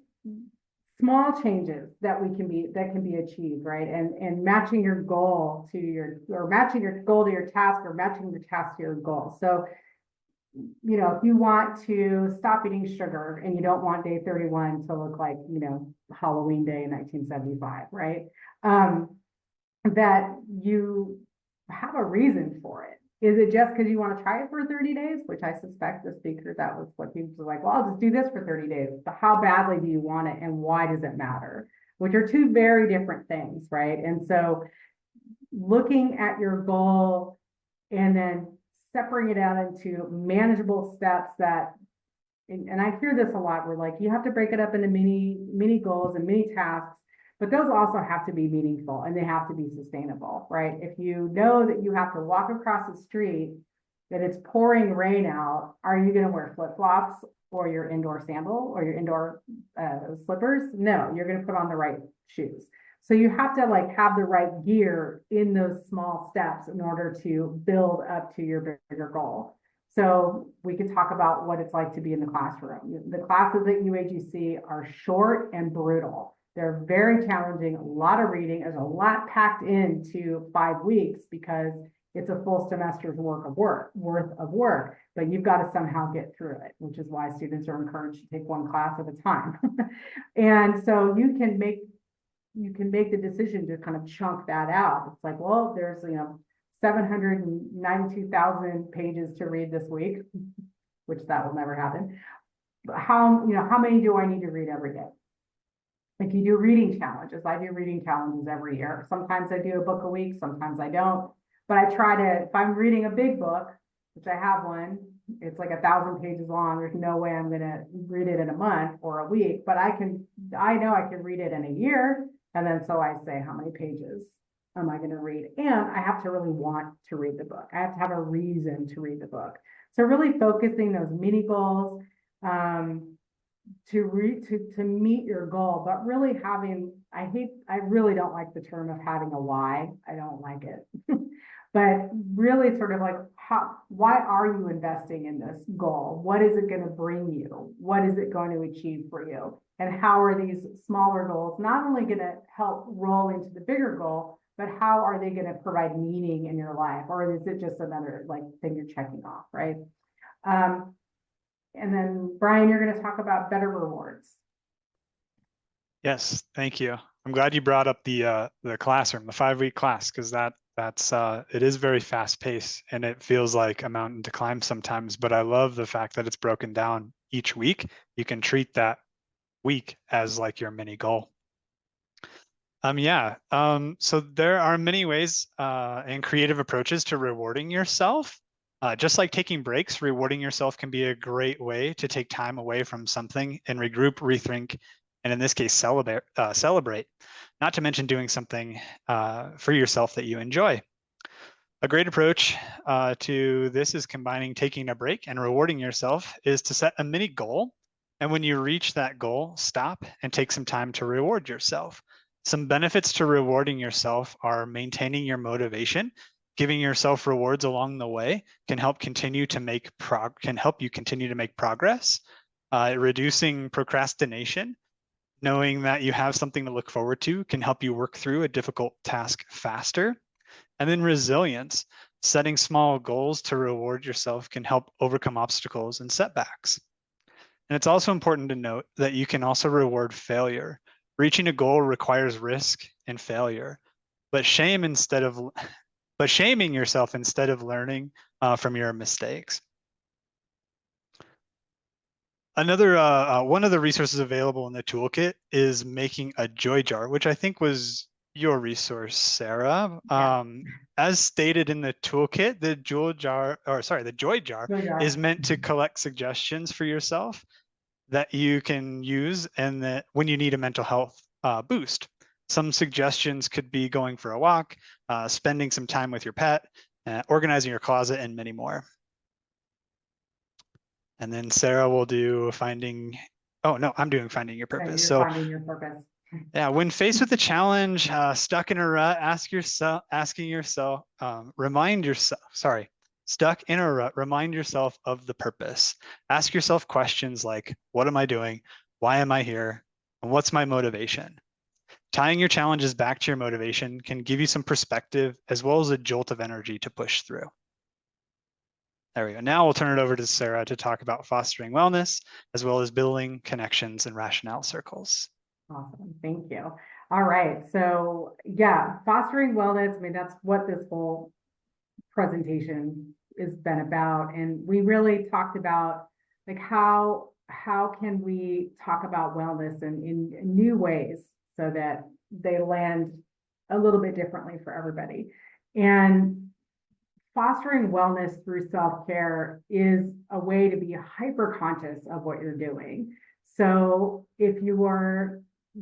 small changes that can be achieved, right? And matching your goal to matching your goal to your task, or matching your task to your goal. So, you know, if you want to stop eating sugar and you don't want day 31 to look like, you know, Halloween Day in 1975, right? That you have a reason for it. Is it just because you want to try it for 30 days? Which I suspect the speaker, that was what people were like, well, I'll just do this for 30 days. But how badly do you want it, and why does it matter? Which are 2 very different things, right? And so looking at your goal and then separating it out into manageable steps that, and I hear this a lot, we're like, you have to break it up into mini goals and mini tasks, but those also have to be meaningful, and they have to be sustainable, right? If you know that you have to walk across the street, that it's pouring rain out, are you going to wear flip-flops or your indoor sandal or your indoor slippers? No, you're going to put on the right shoes. So you have to like have the right gear in those small steps in order to build up to your bigger goal. So we could talk about what it's like to be in the classroom. The classes at UAGC are short and brutal. They're very challenging, a lot of reading. There's a lot packed into 5 weeks because it's a full semester's worth of work, but you've got to somehow get through it, which is why students are encouraged to take 1 class at a time. And so you can make the decision to kind of chunk that out. It's like, well, there's, you know, 792,000 pages to read this week, which that will never happen. But how many do I need to read every day? Like, you do reading challenges. I do reading challenges every year. Sometimes I do a book a week, sometimes I don't. But I try to, if I'm reading a big book, which I have one, it's like 1,000 pages long. There's no way I'm gonna read it in a month or a week, but I know I can read it in a year. And then so I say, how many pages am I gonna read? And I have to really want to read the book. I have to have a reason to read the book. So really focusing those mini goals, to meet your goal, but really having, I really don't like the term of having a why. I don't like it. But really sort of like, why are you investing in this goal? What is it going to bring you? What is it going to achieve for you? And how are these smaller goals not only going to help roll into the bigger goal, but how are they going to provide meaning in your life? Or is it just another like thing you're checking off, right? And then Brian, you're going to talk about better rewards. Yes, thank you. I'm glad you brought up the classroom, the 5-week class, because it is very fast paced and it feels like a mountain to climb sometimes. But I love the fact that it's broken down each week. You can treat that week as like your mini goal. So there are many ways and creative approaches to rewarding yourself. Just like taking breaks, rewarding yourself can be a great way to take time away from something and regroup, rethink, and in this case, celebrate. Not to mention doing something for yourself that you enjoy. A great approach to this is combining taking a break and rewarding yourself is to set a mini goal. And when you reach that goal, stop and take some time to reward yourself. Some benefits to rewarding yourself are maintaining your motivation. Giving yourself rewards along the way can help you continue to make progress. Reducing procrastination, knowing that you have something to look forward to can help you work through a difficult task faster. And then resilience, setting small goals to reward yourself can help overcome obstacles and setbacks. And it's also important to note that you can also reward failure. Reaching a goal requires risk and failure, but shaming yourself instead of learning from your mistakes. Another one of the resources available in the toolkit is making a joy jar, which I think was your resource, Sarah. Yeah. As stated in the toolkit, the joy jar is meant to collect suggestions for yourself that you can use and that when you need a mental health boost. Some suggestions could be going for a walk, spending some time with your pet, organizing your closet, and many more. And then Sarah will do finding, oh no, I'm doing finding your purpose. Yeah, so finding your purpose. Yeah, when faced with a challenge, stuck in a rut, stuck in a rut, remind yourself of the purpose. Ask yourself questions like, what am I doing? Why am I here? And what's my motivation? Tying your challenges back to your motivation can give you some perspective as well as a jolt of energy to push through. There we go. Now we'll turn it over to Sarah to talk about fostering wellness, as well as building connections and rationale circles. Awesome, thank you. All right, so yeah, fostering wellness, I mean, that's what this whole presentation has been about. And we really talked about like how can we talk about wellness in new ways so that they land a little bit differently for everybody. And fostering wellness through self-care is a way to be hyper conscious of what you're doing. So if you are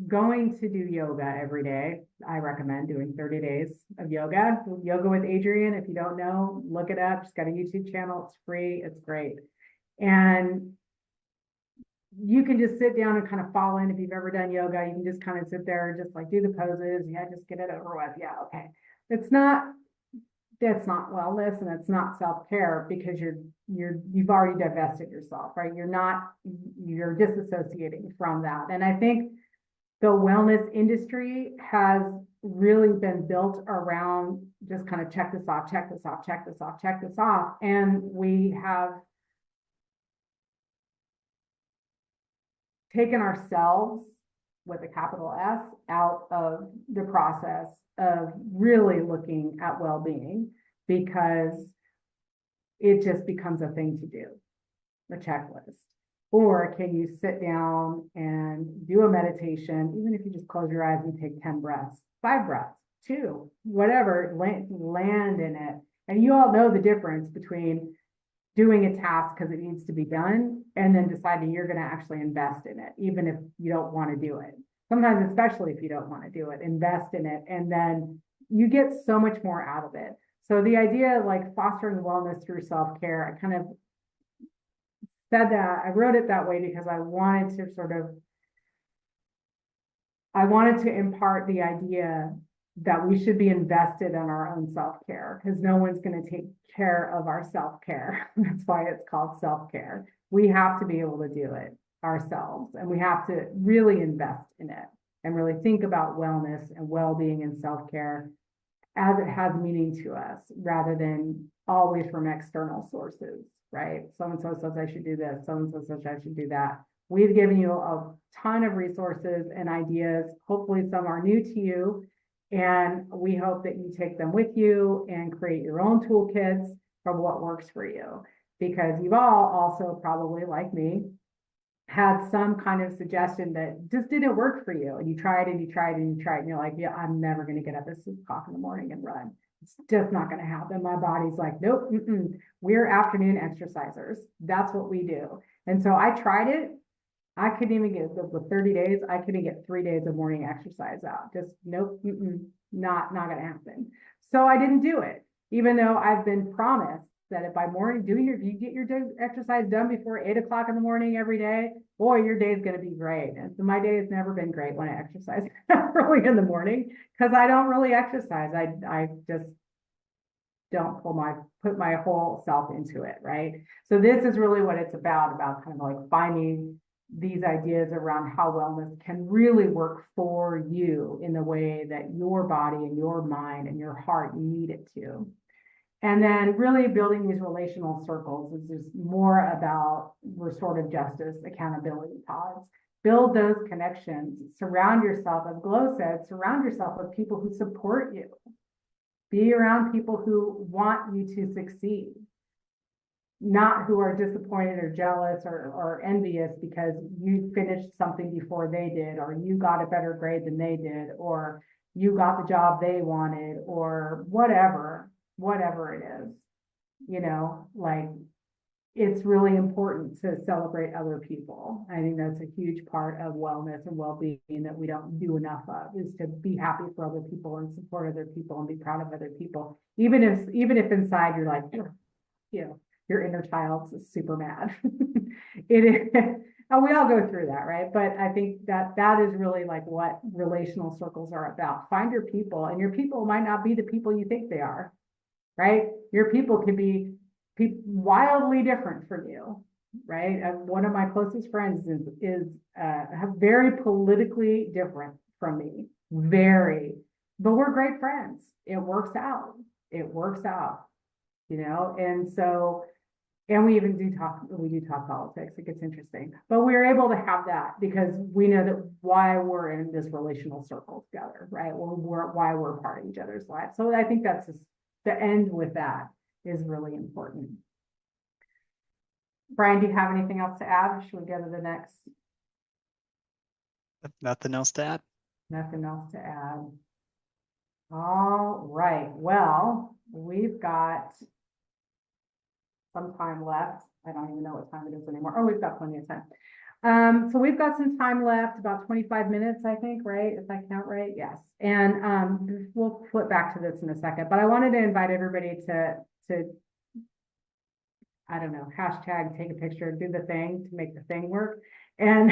going to do yoga every day, I recommend doing 30 days of yoga. Yoga with Adrienne, if you don't know, look it up. She's got a YouTube channel. It's free. It's great. And you can just sit down and kind of fall in. If you've ever done yoga, you can just kind of sit there and just like do the poses. Yeah, just get it over with. Yeah, okay. That's not wellness and it's not self-care because you've already divested yourself, right? You're disassociating from that. And I think the wellness industry has really been built around just kind of check this off, check this off, check this off, check this off. And we have taken ourselves with a capital S out of the process of really looking at well-being because it just becomes a thing to do, a checklist. Or can you sit down and do a meditation, even if you just close your eyes and take 10 breaths, 5 breaths, 2, whatever, land in it. And you all know the difference between doing a task because it needs to be done and then deciding you're going to actually invest in it, even if you don't want to do it. Sometimes, especially if you don't want to do it, invest in it, and then you get so much more out of it. So the idea of like fostering wellness through self-care, I kind of said that, I wrote it that way because I wanted to impart the idea that we should be invested in our own self-care because no one's going to take care of our self-care. That's why it's called self-care. We have to be able to do it ourselves and we have to really invest in it and really think about wellness and well-being and self-care as it has meaning to us rather than always from external sources, right? So-and-so says I should do this, so-and-so says I should do that. We've given you a ton of resources and ideas. Hopefully some are new to you. And we hope that you take them with you and create your own toolkits from what works for you. Because you've all also probably, like me, had some kind of suggestion that just didn't work for you. And you tried and you tried and you tried. And you're like, yeah, I'm never going to get up at 6 o'clock in the morning and run. It's just not going to happen. My body's like, nope, we're afternoon exercisers. That's what we do. And so I tried it. I couldn't even get with 30 days. I couldn't get 3 days of morning exercise out. Just nope, not going to happen. So I didn't do it, even though I've been promised that if by morning if you get your exercise done before 8 o'clock in the morning every day, boy, your day is going to be great. And so my day has never been great when I exercise early in the morning because I don't really exercise. I just don't put my whole self into it, right? So this is really what it's about kind of like finding these ideas around how wellness can really work for you in the way that your body and your mind and your heart need it to. And then really building these relational circles is just more about restorative justice, accountability pods, Build those connections. Surround yourself, as Glow said, surround yourself with people who support you. Be around people who want you to succeed, not who are disappointed or jealous or envious because you finished something before they did, or you got a better grade than they did, or you got the job they wanted, or whatever it is. You know, like, it's really important to celebrate other people. I think that's a huge part of wellness and well-being that we don't do enough of, is to be happy for other people and support other people and be proud of other people. Even if inside you're like, you know, your inner child's super mad. It is, and we all go through that, right? But I think that is really like what relational circles are about. Find your people, and your people might not be the people you think they are, right? Your people can be wildly different from you, right? One of my closest friends is very politically different from me, but we're great friends. It works out, you know? And so, and we do talk politics. It gets interesting, but we're able to have that because we know that why we're in this relational circle together, right? Why we're part of each other's lives. So I think that's just the end with that is really important. Brian, do you have anything else to add? Should we go to the next? Nothing else to add. Nothing else to add. All right. Well, we've got some time left. I don't even know what time it is anymore. Oh, we've got plenty of time. So we've got some time left, about 25 minutes, I think, right? If I count right, yes. And we'll flip back to this in a second, but I wanted to invite everybody to I don't know, hashtag take a picture, do the thing to make the thing work. And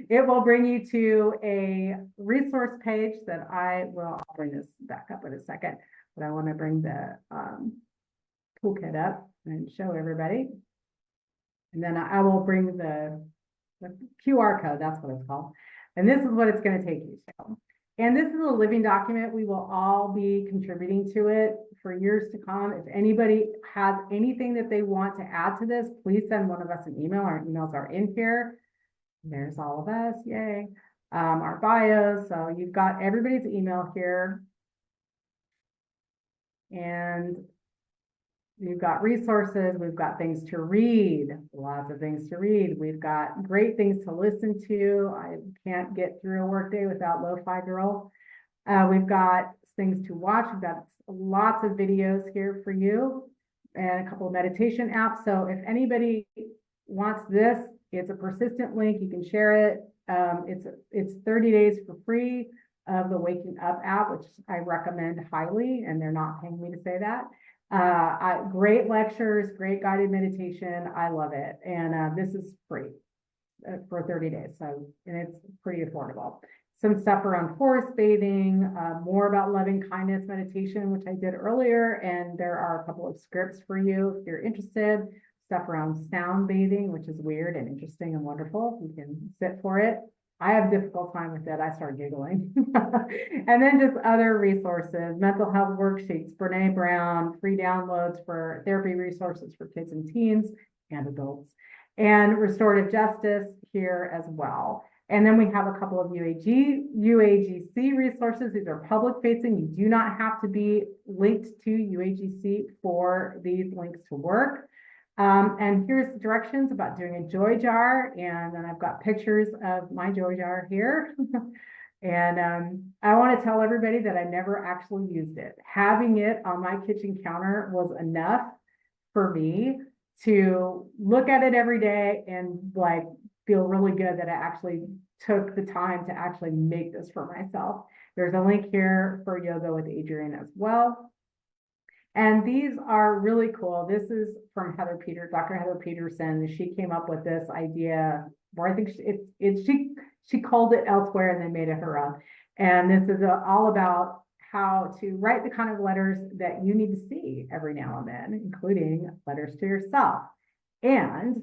it will bring you to a resource page that I'll bring this back up in a second, but I want to bring the toolkit up and show everybody. And then I will bring the QR code, that's what it's called. And this is what it's going to take you to. And this is a living document. We will all be contributing to it for years to come. If anybody has anything that they want to add to this, please send one of us an email. Our emails are in here. There's all of us, yay. Our bios, so you've got everybody's email here. And we've got resources, we've got things to read, lots of things to read. We've got great things to listen to. I can't get through a workday without Lo-Fi Girl. We've got things to watch. We've got lots of videos here for you and a couple of meditation apps. So if anybody wants this, it's a persistent link. You can share it. It's 30 days for free of the Waking Up app, which I recommend highly, and they're not paying me to say that. Great lectures, great guided meditation. I love it. And this is free for 30 days. So, and it's pretty affordable. Some stuff around forest bathing, more about loving kindness meditation, which I did earlier. And there are a couple of scripts for you if you're interested. Stuff around sound bathing, which is weird and interesting and wonderful. You can sit for it. I have a difficult time with it. I start giggling. And then just other resources, mental health worksheets, Brene Brown, free downloads for therapy resources for kids and teens and adults, and restorative justice here as well. And then we have a couple of UAGC resources. These are public facing. You do not have to be linked to UAGC for these links to work. And here's directions about doing a joy jar. And then I've got pictures of my joy jar here. And I want to tell everybody that I never actually used it. Having it on my kitchen counter was enough for me to look at it every day and like feel really good that I actually took the time to actually make this for myself. There's a link here for Yoga with Adrienne as well. And these are really cool. This is from Dr. Heather Peterson. She came up with this idea, or I think she called it elsewhere and then made it her own. And this is all about how to write the kind of letters that you need to see every now and then, including letters to yourself. And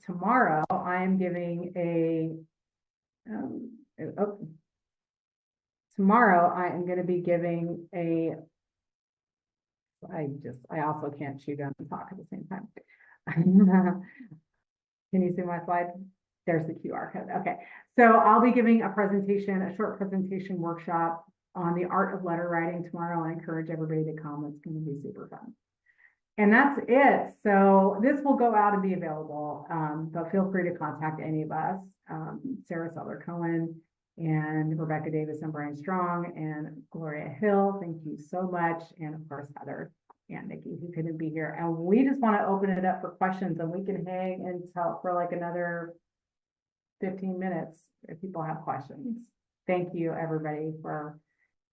tomorrow I'm giving tomorrow I am going to be giving I also can't chew gum and talk at the same time. Can you see my slide? There's the QR code. Okay. So I'll be giving a presentation, a short presentation workshop on the art of letter writing tomorrow. I encourage everybody to come. It's going to be super fun. And that's it. So this will go out and be available, but feel free to contact any of us, Sarah Sutler-Cohen and Rebecca Davis and Brian Strong and Gloria Hill. Thank you so much. And of course, Heather and Nikki, who couldn't be here. And we just want to open it up for questions, and we can hang and talk for like another 15 minutes if people have questions. Thank you, everybody,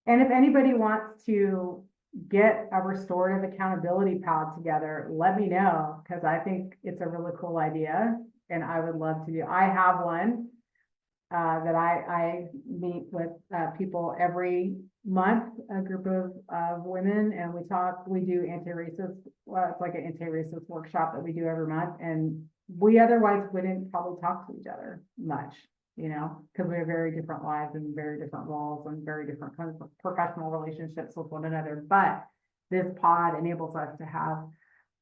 and if anybody wants to get a restorative accountability pod together, let me know, because I think it's a really cool idea and I would love to do. I have one that I meet with people every month, a group of women, and we do anti-racist, it's like an anti-racist workshop that we do every month, and we otherwise wouldn't probably talk to each other much, because we have very different lives and very different roles and very different kinds of professional relationships with one another. But this pod enables us to have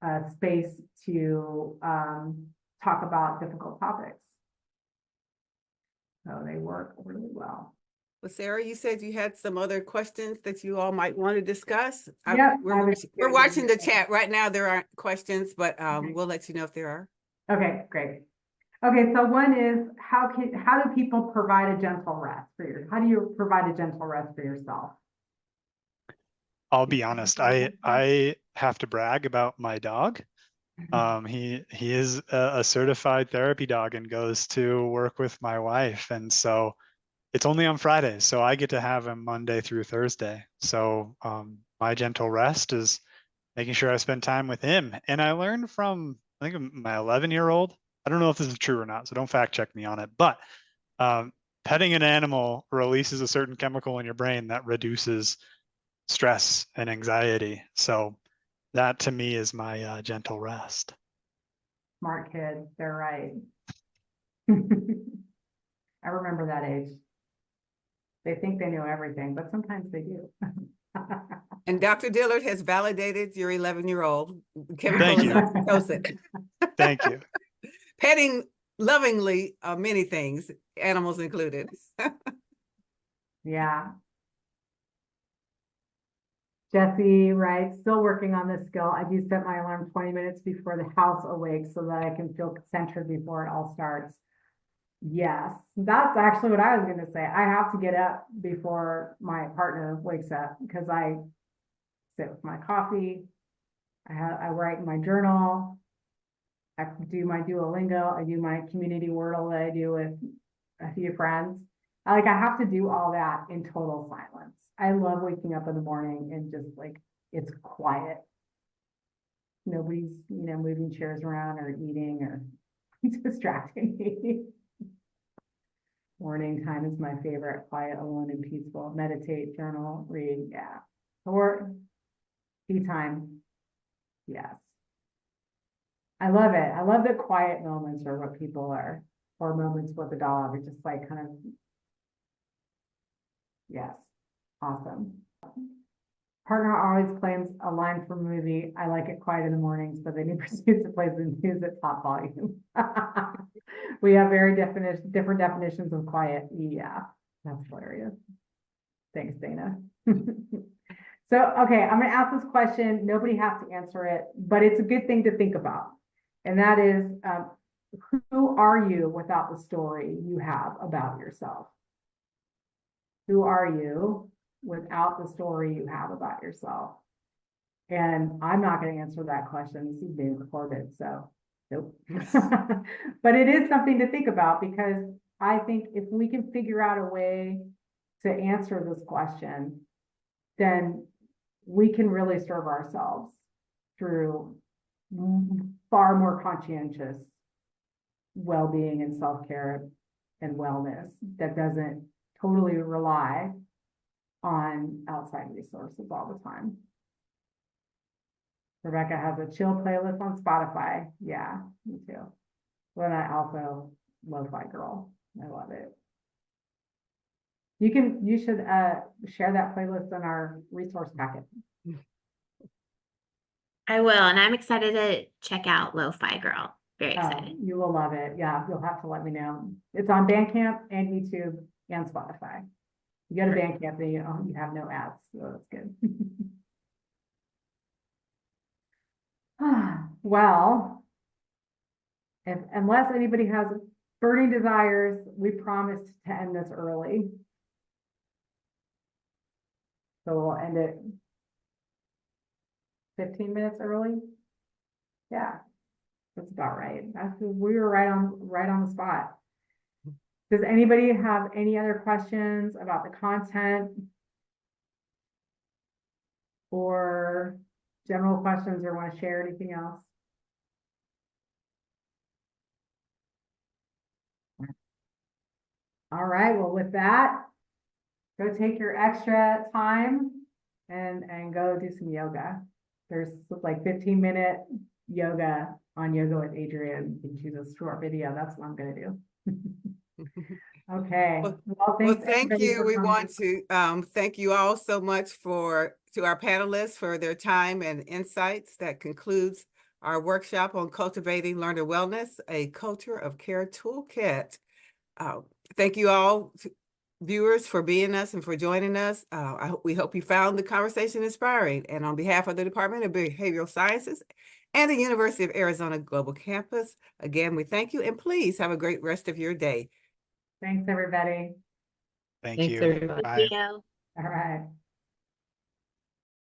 a space to talk about difficult topics. So they work really well. Well, Sarah, you said you had some other questions that you all might want to discuss. Yeah, we're watching the chat right now. There aren't questions, but we'll let you know if there are. Okay, great. Okay, so one is how do people provide a gentle rest how do you provide a gentle rest for yourself? I'll be honest, I have to brag about my dog. He is a certified therapy dog and goes to work with my wife, and so it's only on Fridays, so I get to have him Monday through Thursday. So my gentle rest is making sure I spend time with him. And I learned from, I think, my 11-year-old. I don't know if this is true or not, so don't fact check me on it, but petting an animal releases a certain chemical in your brain that reduces stress and anxiety. So that to me is my gentle rest. Smart kids, they're right. I remember that age. They think they know everything, but sometimes they do. And Dr. Dillard has validated your 11-year-old. Thank you. Thank you. Petting lovingly many things, animals included. Yeah. Jesse writes, still working on this skill. I do set my alarm 20 minutes before the house awakes so that I can feel centered before it all starts. Yes, that's actually what I was going to say. I have to get up before my partner wakes up because I sit with my coffee. I write in my journal. I do my Duolingo. I do my community Wordle that I do with a few friends. I have to do all that in total silence. I love waking up in the morning and just it's quiet. Nobody's, moving chairs around or eating or distracting me. Morning time is my favorite. Quiet, alone, and peaceful. Meditate, journal, read. Yeah. Or tea time. Yes. I love it. I love the quiet moments or what people are, or moments with the dog. It's just kind of, yes. Awesome. Partner always claims a line from a movie. I like it quiet in the mornings, but then he proceeds to play the news at top volume. We have very different definitions of quiet. Yeah, that's hilarious. Thanks, Dana. So, okay, I'm going to ask this question. Nobody has to answer it, but it's a good thing to think about. And that is, who are you without the story you have about yourself? Who are you without the story you have about yourself? And I'm not going to answer that question. This is being recorded, so nope. But it is something to think about, because I think if we can figure out a way to answer this question, then we can really serve ourselves through far more conscientious well-being and self-care and wellness that doesn't totally rely on outside resources all the time. Rebecca has a chill playlist on Spotify. Yeah, me too. But I also lo-fi girl. I love it. You should share that playlist in our resource packet. I will, and I'm excited to check out Lo-Fi Girl. Very Oh, excited. you will love it. Yeah, you'll have to let me know. It's on Bandcamp and YouTube and Spotify. You go to Bandcamp, then you have no ads, so that's good. Well, unless anybody has burning desires, we promised to end this early. So we'll end it 15 minutes early. Yeah, that's about right. We were right on the spot. Does anybody have any other questions about the content? Or general questions, or want to share anything else? All right, well, with that, go take your extra time and go do some yoga. There's like 15-minute yoga on Yoga with Adrienne. You can choose a short video. That's what I'm gonna do. Okay. Well, thanks thank everybody you. for We coming. want to thank you all so much to our panelists for their time and insights. That concludes our workshop on cultivating learner wellness, a culture of care toolkit. Thank you all, viewers, for being us and for joining us. We hope you found the conversation inspiring. And on behalf of the Department of Behavioral Sciences and the University of Arizona Global Campus, again, we thank you, and please have a great rest of your day. Thanks, everybody. Thank Thanks, you. everybody. Bye. Thank you. All right.